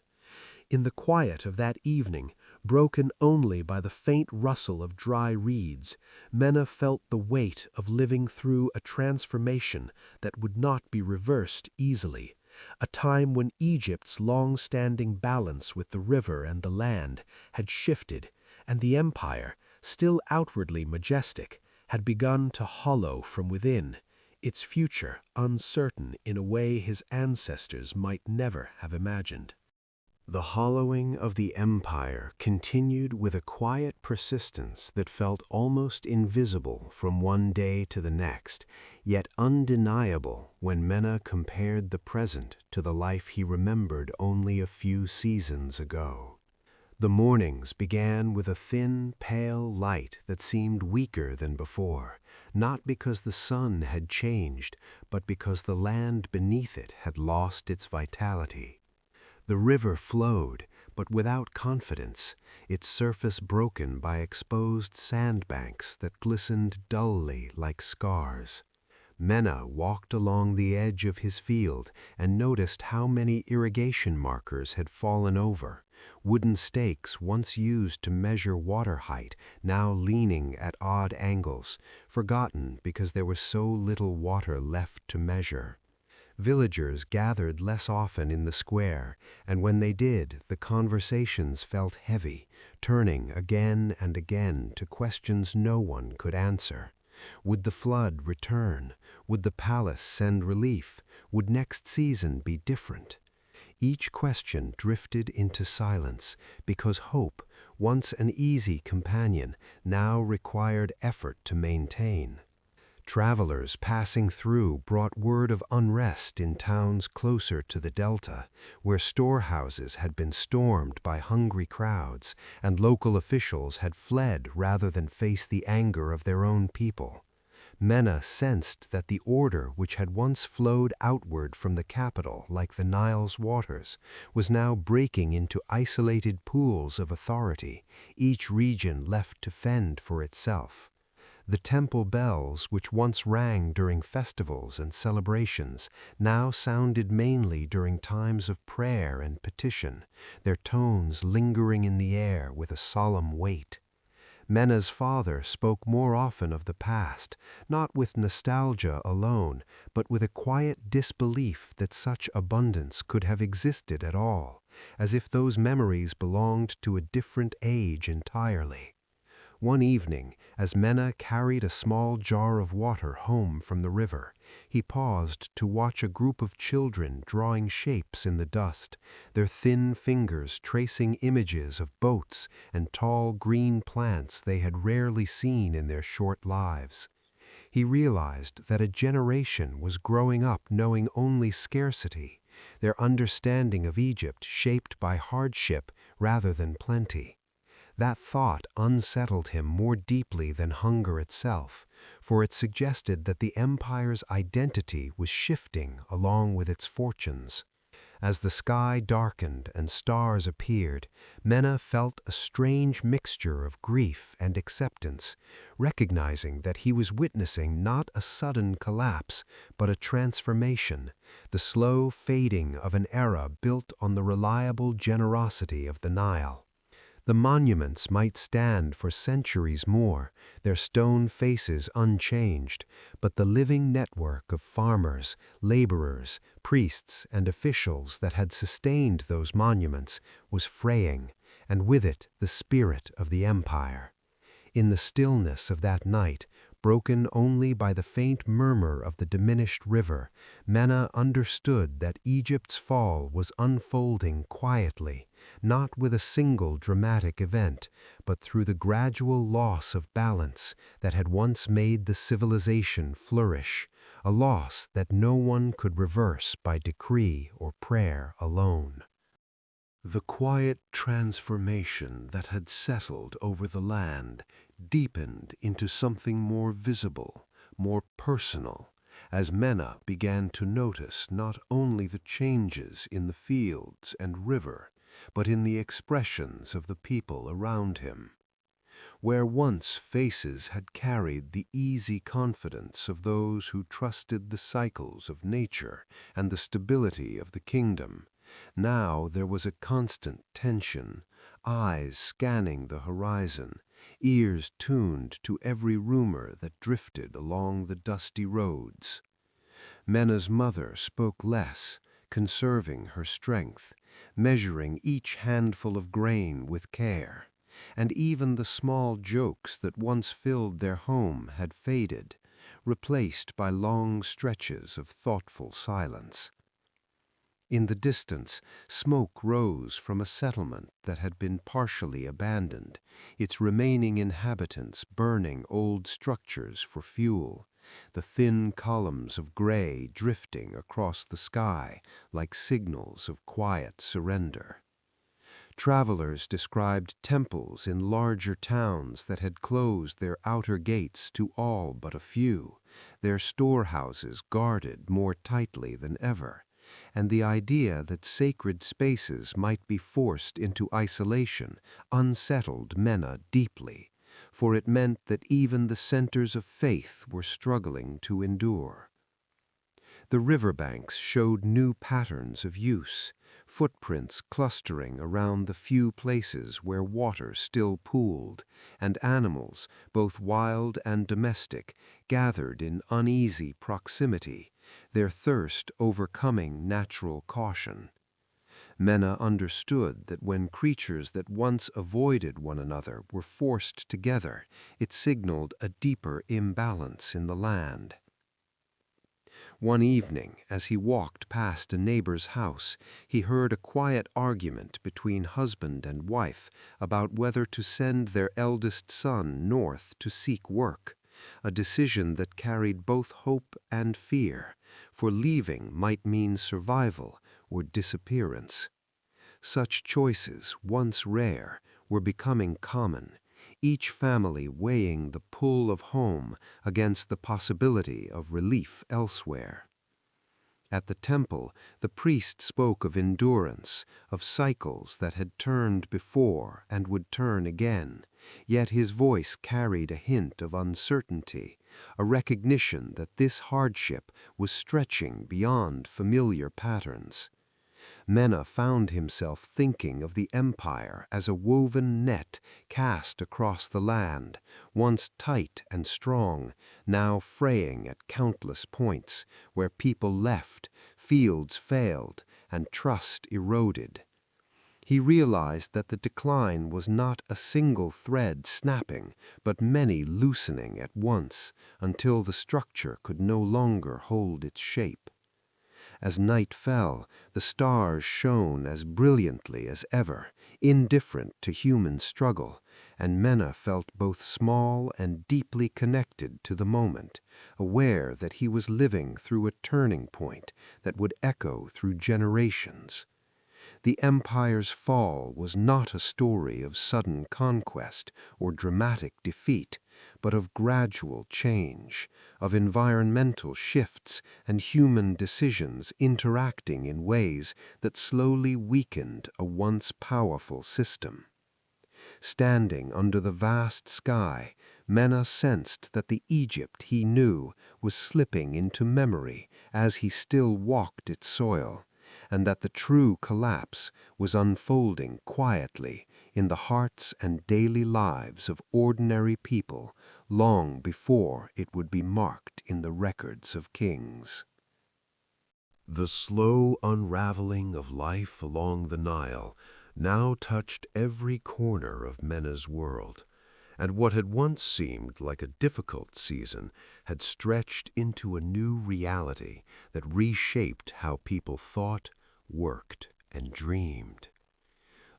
In the quiet of that evening, broken only by the faint rustle of dry reeds, Mena felt the weight of living through a transformation that would not be reversed easily. A time when Egypt's long-standing balance with the river and the land had shifted, and the empire, still outwardly majestic, had begun to hollow from within, its future uncertain in a way his ancestors might never have imagined. The hollowing of the empire continued with a quiet persistence that felt almost invisible from one day to the next, yet undeniable when Mena compared the present to the life he remembered only a few seasons ago. The mornings began with a thin, pale light that seemed weaker than before, not because the sun had changed, but because the land beneath it had lost its vitality. The river flowed, but without confidence, its surface broken by exposed sandbanks that glistened dully like scars. Mena walked along the edge of his field and noticed how many irrigation markers had fallen over, wooden stakes once used to measure water height now leaning at odd angles, forgotten because there was so little water left to measure. Villagers gathered less often in the square, and when they did, the conversations felt heavy, turning again and again to questions no one could answer. Would the flood return? Would the palace send relief? Would next season be different? Each question drifted into silence because hope, once an easy companion, now required effort to maintain. Travelers passing through brought word of unrest in towns closer to the delta, where storehouses had been stormed by hungry crowds, and local officials had fled rather than face the anger of their own people. Mena sensed that the order which had once flowed outward from the capital like the Nile's waters was now breaking into isolated pools of authority, each region left to fend for itself. The temple bells, which once rang during festivals and celebrations, now sounded mainly during times of prayer and petition, their tones lingering in the air with a solemn weight. Mena's father spoke more often of the past, not with nostalgia alone, but with a quiet disbelief that such abundance could have existed at all, as if those memories belonged to a different age entirely. One evening, as Mena carried a small jar of water home from the river, he paused to watch a group of children drawing shapes in the dust, their thin fingers tracing images of boats and tall green plants they had rarely seen in their short lives. He realized that a generation was growing up knowing only scarcity, their understanding of Egypt shaped by hardship rather than plenty. That thought unsettled him more deeply than hunger itself, for it suggested that the empire's identity was shifting along with its fortunes. As the sky darkened and stars appeared, Mena felt a strange mixture of grief and acceptance, recognizing that he was witnessing not a sudden collapse, but a transformation, the slow fading of an era built on the reliable generosity of the Nile. The monuments might stand for centuries more, their stone faces unchanged, but the living network of farmers, laborers, priests, and officials that had sustained those monuments was fraying, and with it the spirit of the empire. In the stillness of that night, broken only by the faint murmur of the diminished river, Mena understood that Egypt's fall was unfolding quietly, not with a single dramatic event, but through the gradual loss of balance that had once made the civilization flourish, a loss that no one could reverse by decree or prayer alone. The quiet transformation that had settled over the land deepened into something more visible, more personal, as Mena began to notice not only the changes in the fields and river, but in the expressions of the people around him. Where once faces had carried the easy confidence of those who trusted the cycles of nature and the stability of the kingdom, now there was a constant tension, eyes scanning the horizon, ears tuned to every rumor that drifted along the dusty roads. Mena's mother spoke less, conserving her strength, measuring each handful of grain with care, and even the small jokes that once filled their home had faded, replaced by long stretches of thoughtful silence. In the distance, smoke rose from a settlement that had been partially abandoned, its remaining inhabitants burning old structures for fuel, the thin columns of gray drifting across the sky like signals of quiet surrender. Travelers described temples in larger towns that had closed their outer gates to all but a few, their storehouses guarded more tightly than ever, and the idea that sacred spaces might be forced into isolation unsettled Mena deeply, for it meant that even the centers of faith were struggling to endure. The riverbanks showed new patterns of use, footprints clustering around the few places where water still pooled, and animals, both wild and domestic, gathered in uneasy proximity, their thirst overcoming natural caution. Mena understood that when creatures that once avoided one another were forced together, it signaled a deeper imbalance in the land. One evening, as he walked past a neighbor's house, he heard a quiet argument between husband and wife about whether to send their eldest son north to seek work, a decision that carried both hope and fear, for leaving might mean survival or disappearance. Such choices, once rare, were becoming common, each family weighing the pull of home against the possibility of relief elsewhere. At the temple, the priest spoke of endurance, of cycles that had turned before and would turn again, yet his voice carried a hint of uncertainty, a recognition that this hardship was stretching beyond familiar patterns. Mena found himself thinking of the empire as a woven net cast across the land, once tight and strong, now fraying at countless points, where people left, fields failed, and trust eroded. He realized that the decline was not a single thread snapping, but many loosening at once until the structure could no longer hold its shape. As night fell, the stars shone as brilliantly as ever, indifferent to human struggle, and Mena felt both small and deeply connected to the moment, aware that he was living through a turning point that would echo through generations. The empire's fall was not a story of sudden conquest or dramatic defeat, but of gradual change, of environmental shifts and human decisions interacting in ways that slowly weakened a once powerful system. Standing under the vast sky, Mena sensed that the Egypt he knew was slipping into memory as he still walked its soil, and that the true collapse was unfolding quietly in the hearts and daily lives of ordinary people long before it would be marked in the records of kings. The slow unraveling of life along the Nile now touched every corner of Mena's world, and what had once seemed like a difficult season had stretched into a new reality that reshaped how people thought, worked, and dreamed.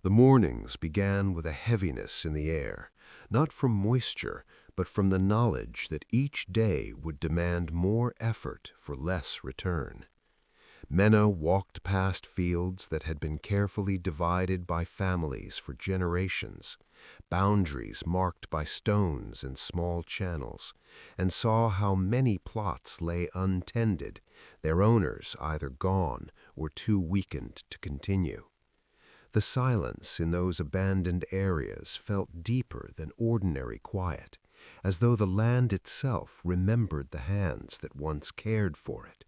The mornings began with a heaviness in the air, not from moisture, but from the knowledge that each day would demand more effort for less return. Mena walked past fields that had been carefully divided by families for generations, boundaries marked by stones and small channels, and saw how many plots lay untended, their owners either gone or too weakened to continue. The silence in those abandoned areas felt deeper than ordinary quiet, as though the land itself remembered the hands that once cared for it.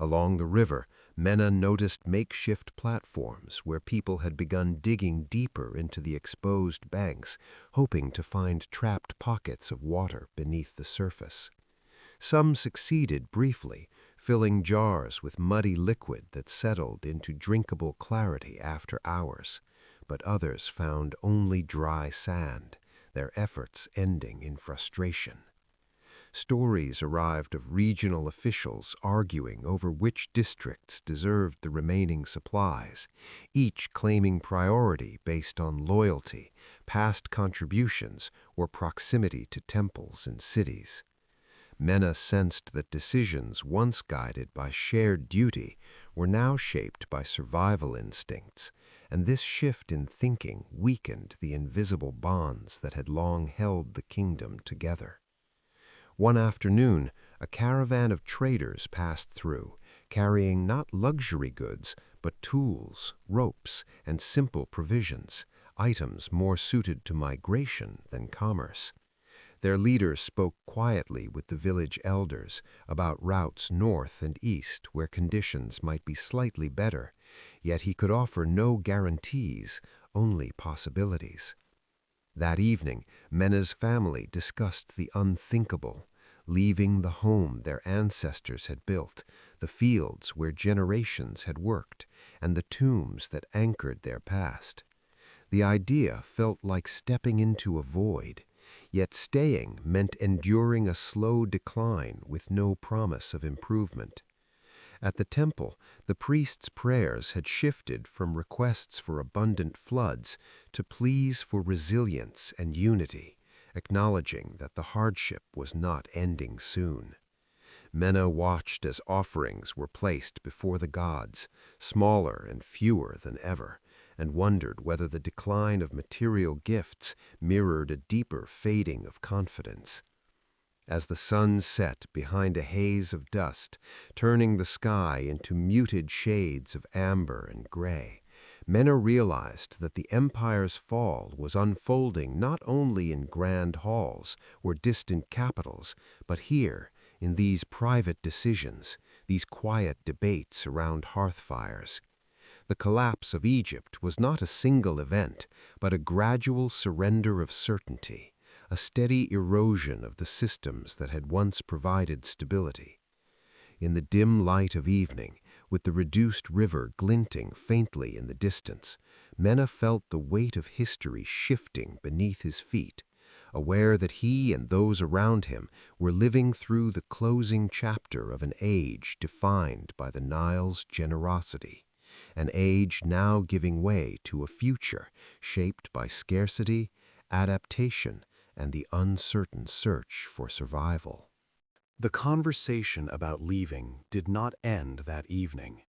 Along the river, Mena noticed makeshift platforms where people had begun digging deeper into the exposed banks, hoping to find trapped pockets of water beneath the surface. Some succeeded briefly, filling jars with muddy liquid that settled into drinkable clarity after hours, but others found only dry sand, their efforts ending in frustration. Stories arrived of regional officials arguing over which districts deserved the remaining supplies, each claiming priority based on loyalty, past contributions, or proximity to temples and cities. Mena sensed that decisions once guided by shared duty were now shaped by survival instincts, and this shift in thinking weakened the invisible bonds that had long held the kingdom together. One afternoon, a caravan of traders passed through, carrying not luxury goods, but tools, ropes, and simple provisions, items more suited to migration than commerce. Their leader spoke quietly with the village elders about routes north and east where conditions might be slightly better, yet he could offer no guarantees, only possibilities. That evening, Mena's family discussed the unthinkable, leaving the home their ancestors had built, the fields where generations had worked, and the tombs that anchored their past. The idea felt like stepping into a void, yet staying meant enduring a slow decline with no promise of improvement. At the temple, the priest's prayers had shifted from requests for abundant floods to pleas for resilience and unity, acknowledging that the hardship was not ending soon. Mena watched as offerings were placed before the gods, smaller and fewer than ever, and wondered whether the decline of material gifts mirrored a deeper fading of confidence. As the sun set behind a haze of dust, turning the sky into muted shades of amber and gray, Mena realized that the empire's fall was unfolding not only in grand halls or distant capitals, but here, in these private decisions, these quiet debates around hearth fires. The collapse of Egypt was not a single event, but a gradual surrender of certainty, a steady erosion of the systems that had once provided stability. In the dim light of evening, With the reduced river glinting faintly in the distance, Mena felt the weight of history shifting beneath his feet, aware that he and those around him were living through the closing chapter of an age defined by the Nile's generosity, an age now giving way to a future shaped by scarcity, adaptation, and the uncertain search for survival. The conversation about leaving did not end that evening,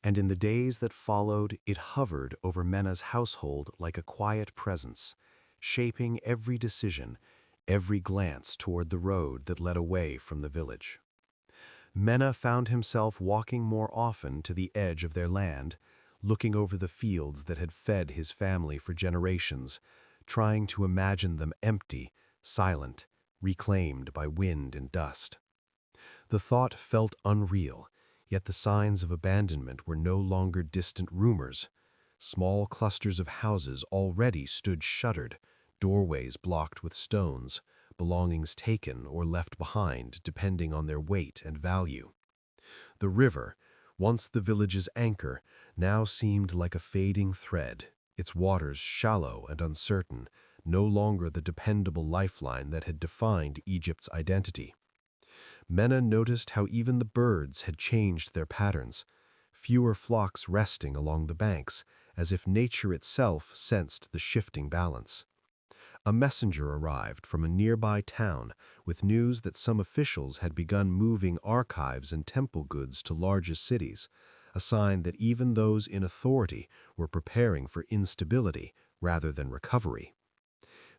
and in the days that followed, it hovered over Mena's household like a quiet presence, shaping every decision, every glance toward the road that led away from the village. Mena found himself walking more often to the edge of their land, looking over the fields that had fed his family for generations, trying to imagine them empty, silent, reclaimed by wind and dust. The thought felt unreal, yet the signs of abandonment were no longer distant rumors. Small clusters of houses already stood shuttered, doorways blocked with stones, belongings taken or left behind depending on their weight and value. The river, once the village's anchor, now seemed like a fading thread, its waters shallow and uncertain, no longer the dependable lifeline that had defined Egypt's identity. Mena noticed how even the birds had changed their patterns, fewer flocks resting along the banks, as if nature itself sensed the shifting balance. A messenger arrived from a nearby town with news that some officials had begun moving archives and temple goods to larger cities, a sign that even those in authority were preparing for instability rather than recovery.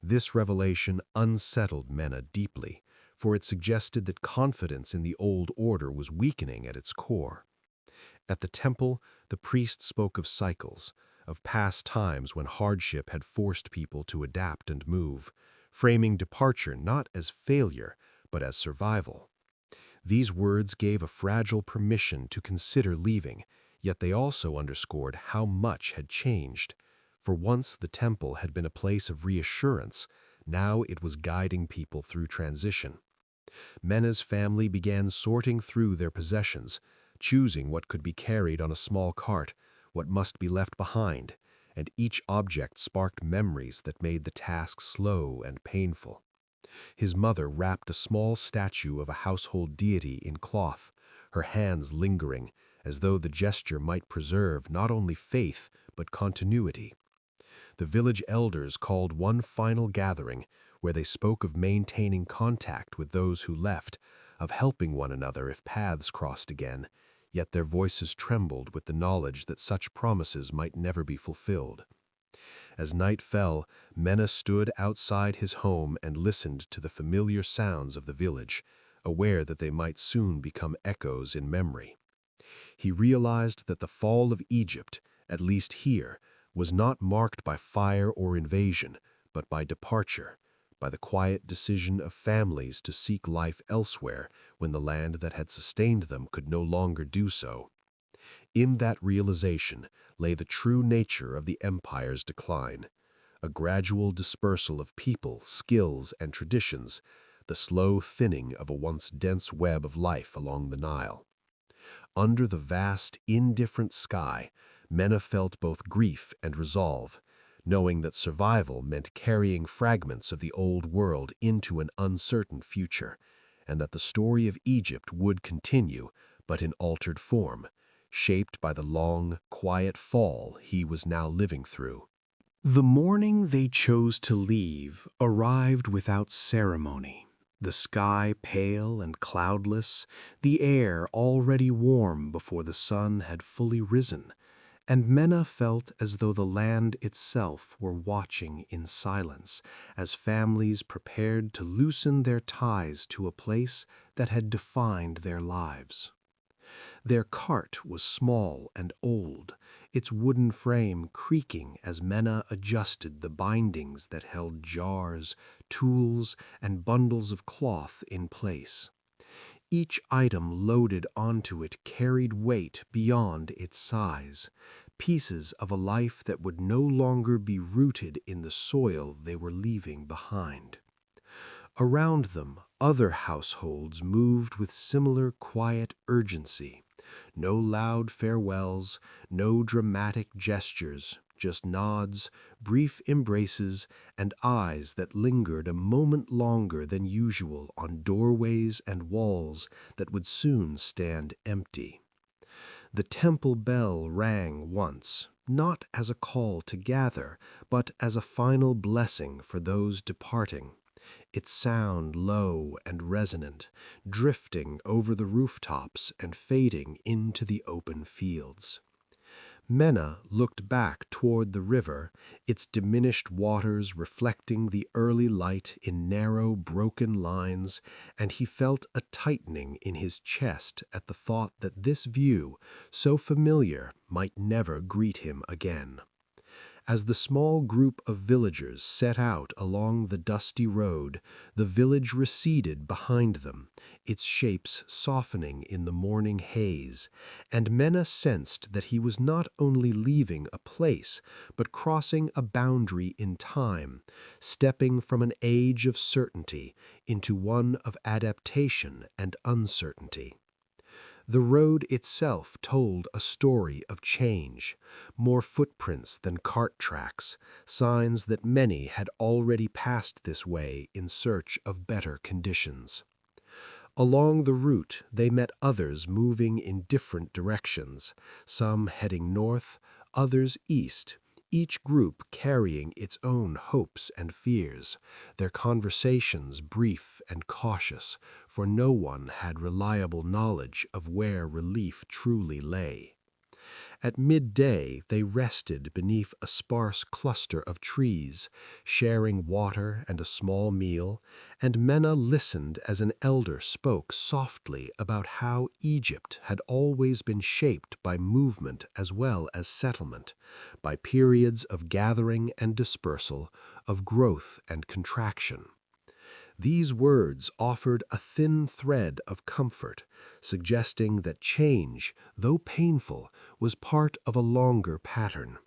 This revelation unsettled Mena deeply, for it suggested that confidence in the old order was weakening at its core. At the temple, the priest spoke of cycles, of past times when hardship had forced people to adapt and move, framing departure not as failure, but as survival. These words gave a fragile permission to consider leaving, yet they also underscored how much had changed. For once the temple had been a place of reassurance, now it was guiding people through transition. Mena's family began sorting through their possessions, choosing what could be carried on a small cart, what must be left behind, and each object sparked memories that made the task slow and painful. His mother wrapped a small statue of a household deity in cloth, her hands lingering, as though the gesture might preserve not only faith but continuity. The village elders called one final gathering, where they spoke of maintaining contact with those who left, of helping one another if paths crossed again, yet their voices trembled with the knowledge that such promises might never be fulfilled. As night fell, Mena stood outside his home and listened to the familiar sounds of the village, aware that they might soon become echoes in memory. He realized that the fall of Egypt, at least here, was not marked by fire or invasion, but by departure, by the quiet decision of families to seek life elsewhere when the land that had sustained them could no longer do so. In that realization lay the true nature of the empire's decline, a gradual dispersal of people, skills, and traditions, the slow thinning of a once dense web of life along the Nile. Under the vast, indifferent sky, Mena felt both grief and resolve, knowing that survival meant carrying fragments of the old world into an uncertain future, and that the story of Egypt would continue, but in altered form, shaped by the long, quiet fall he was now living through. The morning they chose to leave arrived without ceremony. The sky pale and cloudless, the air already warm before the sun had fully risen, and Mena felt as though the land itself were watching in silence as families prepared to loosen their ties to a place that had defined their lives. Their cart was small and old, its wooden frame creaking as Mena adjusted the bindings that held jars, tools, and bundles of cloth in place. Each item loaded onto it carried weight beyond its size, pieces of a life that would no longer be rooted in the soil they were leaving behind. Around them, other households moved with similar quiet urgency, No loud farewells, no dramatic gestures, just nods, brief embraces, and eyes that lingered a moment longer than usual on doorways and walls that would soon stand empty. The temple bell rang once, not as a call to gather, but as a final blessing for those departing, its sound low and resonant, drifting over the rooftops and fading into the open fields. Mena looked back toward the river, its diminished waters reflecting the early light in narrow, broken lines, and he felt a tightening in his chest at the thought that this view, so familiar, might never greet him again. As the small group of villagers set out along the dusty road, the village receded behind them, its shapes softening in the morning haze, and Mena sensed that he was not only leaving a place, but crossing a boundary in time, stepping from an age of certainty into one of adaptation and uncertainty. The road itself told a story of change, more footprints than cart tracks, signs that many had already passed this way in search of better conditions. Along the route, they met others moving in different directions, some heading north, others east, each group carrying its own hopes and fears, their conversations brief and cautious, for no one had reliable knowledge of where relief truly lay. At midday, they rested beneath a sparse cluster of trees, sharing water and a small meal, and Mena listened as an elder spoke softly about how Egypt had always been shaped by movement as well as settlement, by periods of gathering and dispersal, of growth and contraction. These words offered a thin thread of comfort, suggesting that change, though painful, was part of a longer pattern.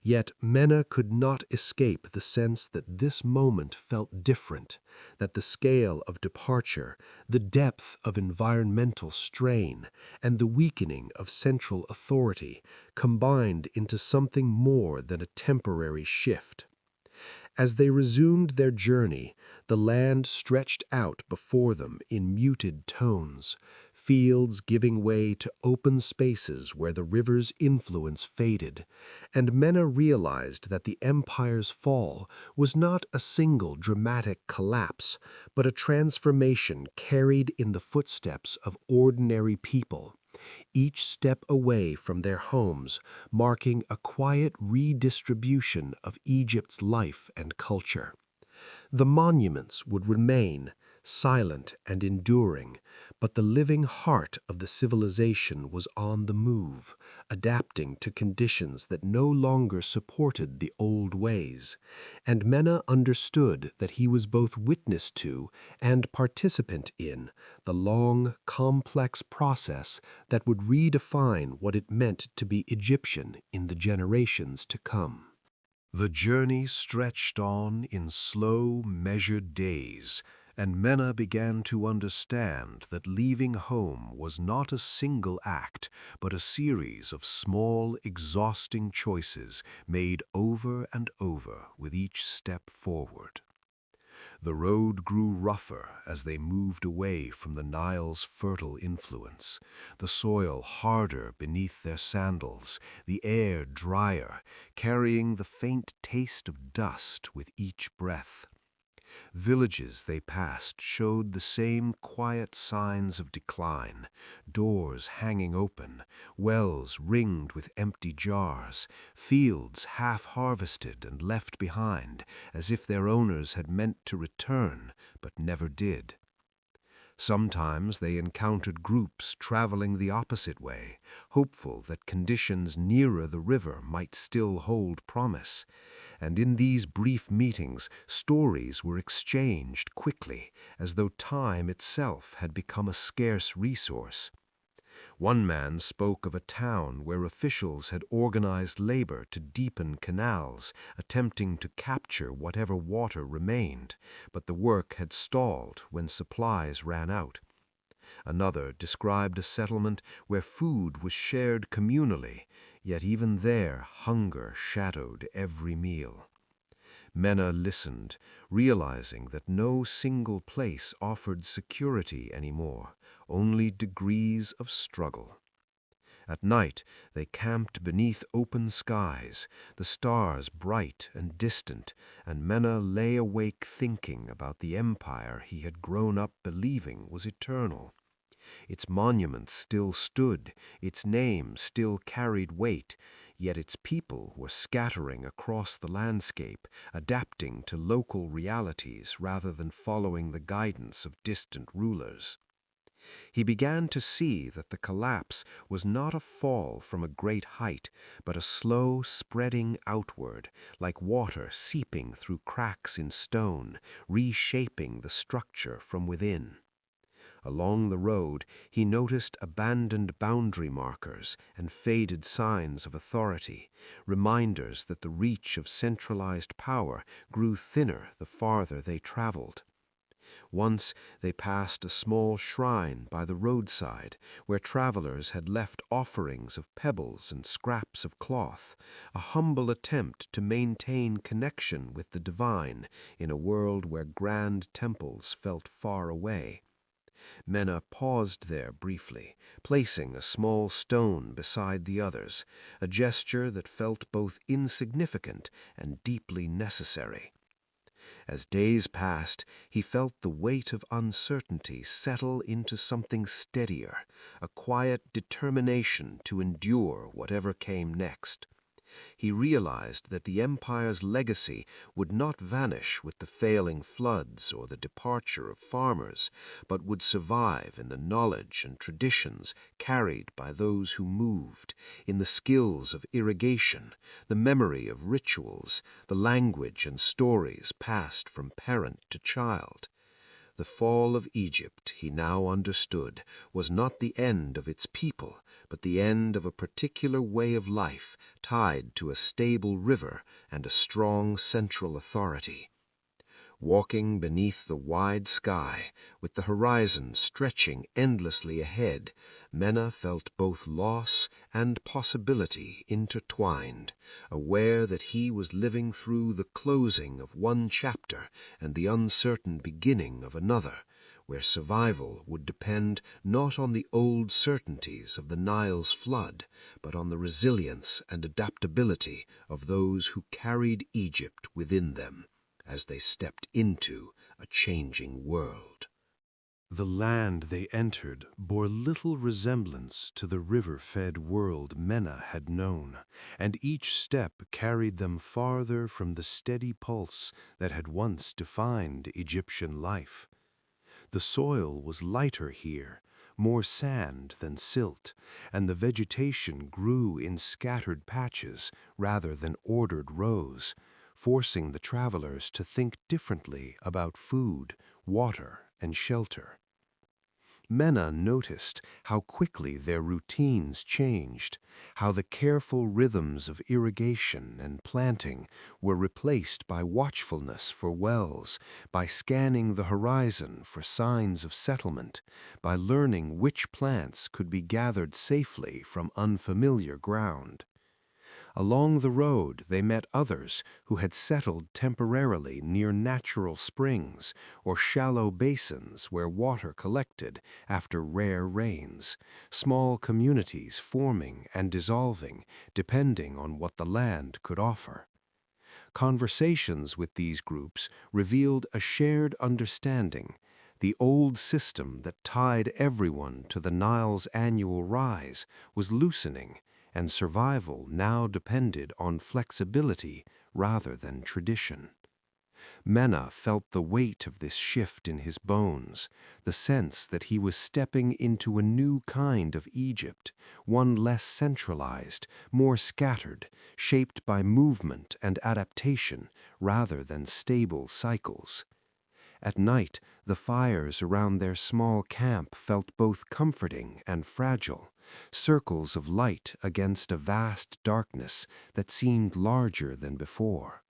Yet Mena could not escape the sense that this moment felt different, that the scale of departure, the depth of environmental strain, and the weakening of central authority combined into something more than a temporary shift. As they resumed their journey, the land stretched out before them in muted tones, fields giving way to open spaces where the river's influence faded, and Mena realized that the empire's fall was not a single dramatic collapse, but a transformation carried in the footsteps of ordinary people, each step away from their homes, marking a quiet redistribution of Egypt's life and culture. The monuments would remain, silent and enduring, but the living heart of the civilization was on the move, adapting to conditions that no longer supported the old ways, and Mena understood that he was both witness to and participant in the long, complex process that would redefine what it meant to be Egyptian in the generations to come. The journey stretched on in slow, measured days, and Mena began to understand that leaving home was not a single act, but a series of small, exhausting choices made over and over with each step forward. The road grew rougher as they moved away from the Nile's fertile influence, the soil harder beneath their sandals, the air drier, carrying the faint taste of dust with each breath. Villages they passed showed the same quiet signs of decline, doors hanging open, wells ringed with empty jars, fields half-harvested and left behind, as if their owners had meant to return, but never did. Sometimes they encountered groups traveling the opposite way, hopeful that conditions nearer the river might still hold promise, and in these brief meetings stories were exchanged quickly, as though time itself had become a scarce resource. One man spoke of a town where officials had organized labor to deepen canals, attempting to capture whatever water remained, but the work had stalled when supplies ran out. Another described a settlement where food was shared communally, yet even there hunger shadowed every meal. Mena listened, realizing that no single place offered security anymore, only degrees of struggle. At night, they camped beneath open skies, the stars bright and distant, and Mena lay awake thinking about the empire he had grown up believing was eternal. Its monuments still stood, its name still carried weight, yet its people were scattering across the landscape, adapting to local realities rather than following the guidance of distant rulers. He began to see that the collapse was not a fall from a great height, but a slow spreading outward, like water seeping through cracks in stone, reshaping the structure from within. Along the road, he noticed abandoned boundary markers and faded signs of authority, reminders that the reach of centralized power grew thinner the farther they traveled. Once they passed a small shrine by the roadside where travelers had left offerings of pebbles and scraps of cloth, a humble attempt to maintain connection with the divine in a world where grand temples felt far away. Mena paused there briefly, placing a small stone beside the others, a gesture that felt both insignificant and deeply necessary. As days passed, he felt the weight of uncertainty settle into something steadier, a quiet determination to endure whatever came next. He realized that the empire's legacy would not vanish with the failing floods or the departure of farmers, but would survive in the knowledge and traditions carried by those who moved, in the skills of irrigation, the memory of rituals, the language and stories passed from parent to child. The fall of Egypt, he now understood, was not the end of its people, but the end of a particular way of life tied to a stable river and a strong central authority. Walking beneath the wide sky, with the horizon stretching endlessly ahead, Mena felt both loss and possibility intertwined, aware that he was living through the closing of one chapter and the uncertain beginning of another, where survival would depend not on the old certainties of the Nile's flood, but on the resilience and adaptability of those who carried Egypt within them as they stepped into a changing world. The land they entered bore little resemblance to the river-fed world Mena had known, and each step carried them farther from the steady pulse that had once defined Egyptian life. The soil was lighter here, more sand than silt, and the vegetation grew in scattered patches rather than ordered rows, forcing the travelers to think differently about food, water, and shelter. Mena noticed how quickly their routines changed, how the careful rhythms of irrigation and planting were replaced by watchfulness for wells, by scanning the horizon for signs of settlement, by learning which plants could be gathered safely from unfamiliar ground. Along the road they met others who had settled temporarily near natural springs or shallow basins where water collected after rare rains, small communities forming and dissolving depending on what the land could offer. Conversations with these groups revealed a shared understanding. The old system that tied everyone to the Nile's annual rise was loosening, and survival now depended on flexibility rather than tradition. Mena felt the weight of this shift in his bones, the sense that he was stepping into a new kind of Egypt, one less centralized, more scattered, shaped by movement and adaptation rather than stable cycles. At night, the fires around their small camp felt both comforting and fragile, circles of light against a vast darkness that seemed larger than before.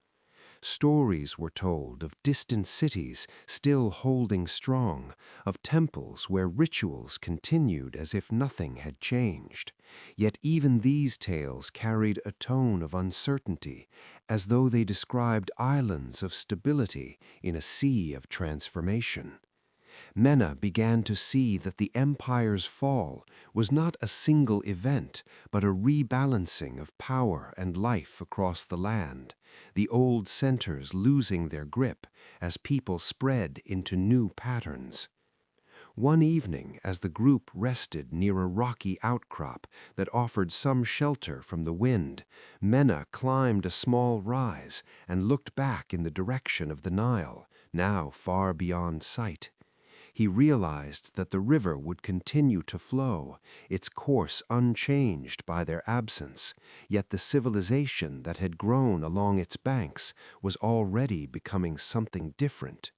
Stories were told of distant cities still holding strong, of temples where rituals continued as if nothing had changed. Yet even these tales carried a tone of uncertainty, as though they described islands of stability in a sea of transformation. Mena began to see that the empire's fall was not a single event, but a rebalancing of power and life across the land, the old centers losing their grip as people spread into new patterns. One evening, as the group rested near a rocky outcrop that offered some shelter from the wind, Mena climbed a small rise and looked back in the direction of the Nile, now far beyond sight. He realized that the river would continue to flow, its course unchanged by their absence, yet the civilization that had grown along its banks was already becoming something different.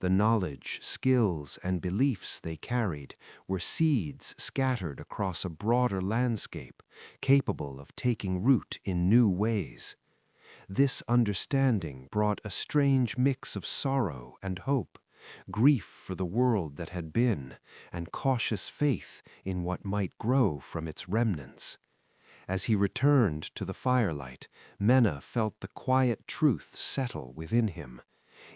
The knowledge, skills, and beliefs they carried were seeds scattered across a broader landscape, capable of taking root in new ways. This understanding brought a strange mix of sorrow and hope, grief for the world that had been, and cautious faith in what might grow from its remnants. As he returned to the firelight, Mena felt the quiet truth settle within him.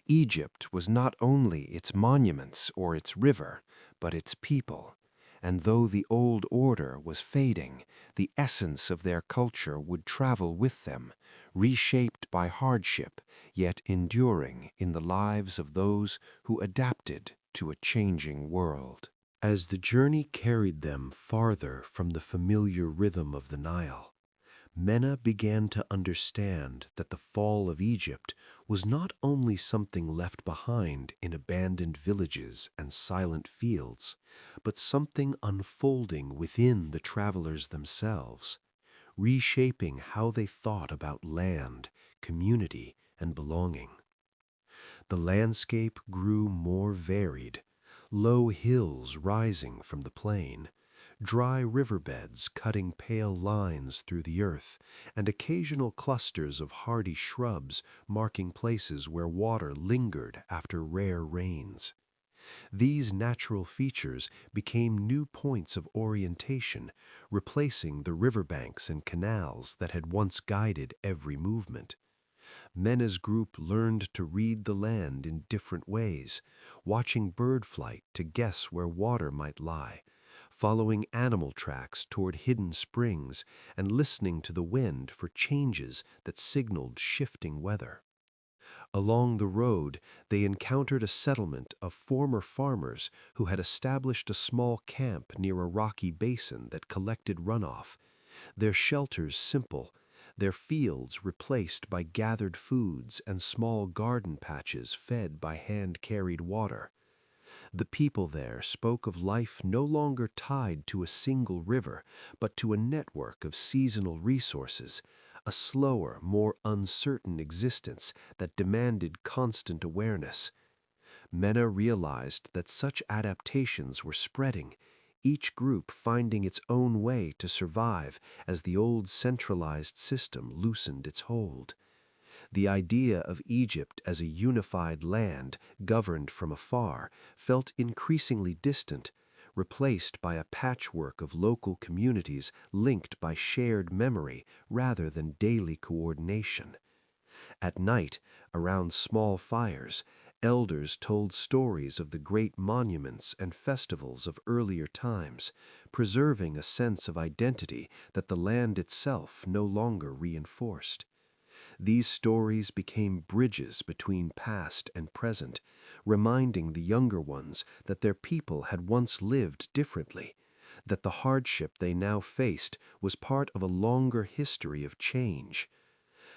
Egypt was not only its monuments or its river, but its people. And though the old order was fading, the essence of their culture would travel with them, reshaped by hardship, yet enduring in the lives of those who adapted to a changing world. As the journey carried them farther from the familiar rhythm of the Nile, Mena began to understand that the fall of Egypt was not only something left behind in abandoned villages and silent fields, but something unfolding within the travelers themselves, reshaping how they thought about land, community, and belonging. The landscape grew more varied, low hills rising from the plain, dry riverbeds cutting pale lines through the earth, and occasional clusters of hardy shrubs marking places where water lingered after rare rains. These natural features became new points of orientation, replacing the riverbanks and canals that had once guided every movement. Mena's group learned to read the land in different ways, watching bird flight to guess where water might lie, following animal tracks toward hidden springs, and listening to the wind for changes that signaled shifting weather. Along the road, they encountered a settlement of former farmers who had established a small camp near a rocky basin that collected runoff, their shelters simple, their fields replaced by gathered foods and small garden patches fed by hand-carried water. The people there spoke of life no longer tied to a single river, but to a network of seasonal resources, a slower, more uncertain existence that demanded constant awareness. Mena realized that such adaptations were spreading, each group finding its own way to survive as the old centralized system loosened its hold. The idea of Egypt as a unified land governed from afar felt increasingly distant, replaced by a patchwork of local communities linked by shared memory rather than daily coordination. At night, around small fires, elders told stories of the great monuments and festivals of earlier times, preserving a sense of identity that the land itself no longer reinforced. These stories became bridges between past and present, reminding the younger ones that their people had once lived differently, that the hardship they now faced was part of a longer history of change.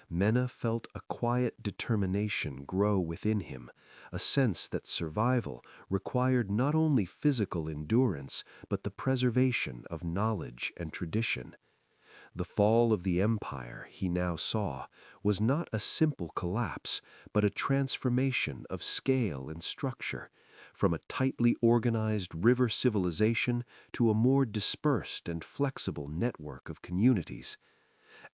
Mena felt a quiet determination grow within him, a sense that survival required not only physical endurance, but the preservation of knowledge and tradition. The fall of the empire, he now saw, was not a simple collapse, but a transformation of scale and structure, from a tightly organized river civilization to a more dispersed and flexible network of communities.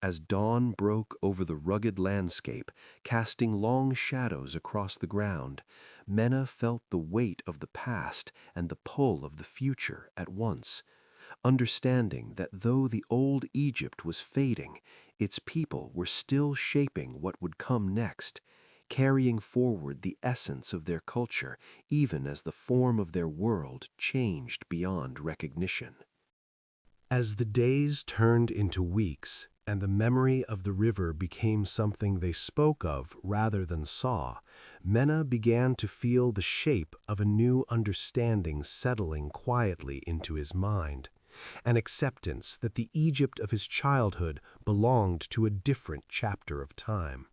As dawn broke over the rugged landscape, casting long shadows across the ground, Mena felt the weight of the past and the pull of the future at once, understanding that though the old Egypt was fading, its people were still shaping what would come next, carrying forward the essence of their culture even as the form of their world changed beyond recognition. As the days turned into weeks and the memory of the river became something they spoke of rather than saw, Mena began to feel the shape of a new understanding settling quietly into his mind, an acceptance that the Egypt of his childhood belonged to a different chapter of time.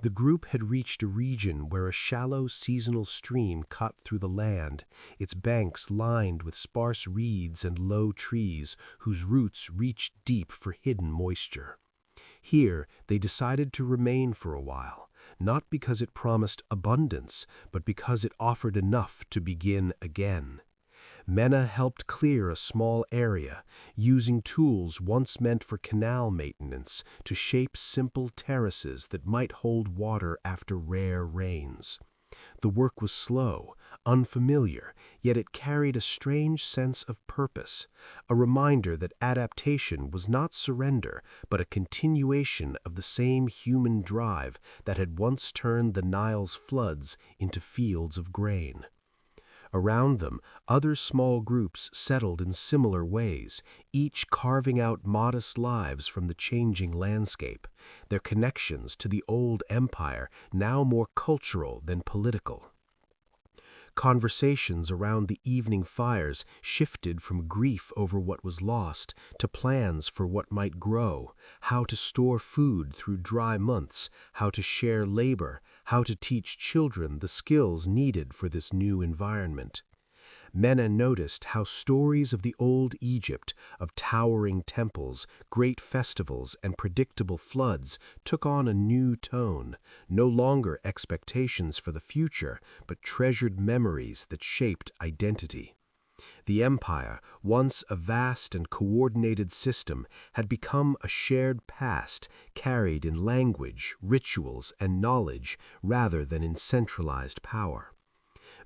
The group had reached a region where a shallow seasonal stream cut through the land, its banks lined with sparse reeds and low trees whose roots reached deep for hidden moisture. Here they decided to remain for a while, not because it promised abundance, but because it offered enough to begin again. Mena helped clear a small area, using tools once meant for canal maintenance to shape simple terraces that might hold water after rare rains. The work was slow, unfamiliar, yet it carried a strange sense of purpose, a reminder that adaptation was not surrender, but a continuation of the same human drive that had once turned the Nile's floods into fields of grain. Around them, other small groups settled in similar ways, each carving out modest lives from the changing landscape, their connections to the old empire now more cultural than political. Conversations around the evening fires shifted from grief over what was lost to plans for what might grow, how to store food through dry months, how to share labor, how to teach children the skills needed for this new environment. Mena noticed how stories of the old Egypt, of towering temples, great festivals, and predictable floods took on a new tone, no longer expectations for the future, but treasured memories that shaped identity. The empire, once a vast and coordinated system, had become a shared past carried in language, rituals, and knowledge rather than in centralized power.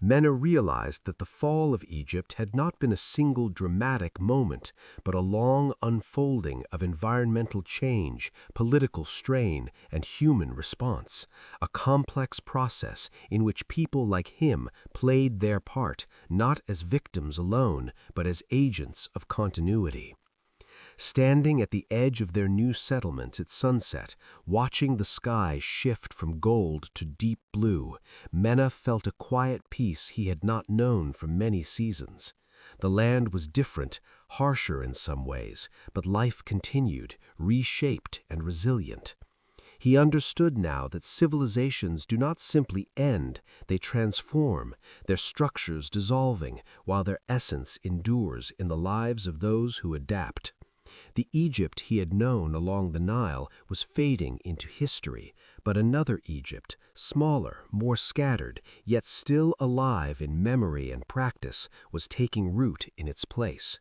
Mena realized that the fall of Egypt had not been a single dramatic moment, but a long unfolding of environmental change, political strain, and human response, a complex process in which people like him played their part, not as victims alone, but as agents of continuity. Standing at the edge of their new settlement at sunset, watching the sky shift from gold to deep blue, Mena felt a quiet peace he had not known for many seasons. The land was different, harsher in some ways, but life continued, reshaped and resilient. He understood now that civilizations do not simply end, they transform, their structures dissolving, while their essence endures in the lives of those who adapt. The Egypt he had known along the Nile was fading into history, but another Egypt, smaller, more scattered, yet still alive in memory and practice, was taking root in its place.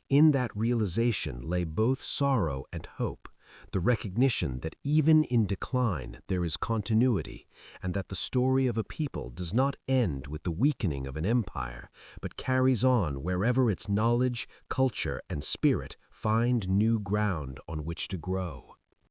In that realization lay both sorrow and hope, the recognition that even in decline there is continuity, and that the story of a people does not end with the weakening of an empire, but carries on wherever its knowledge, culture, and spirit find new ground on which to grow.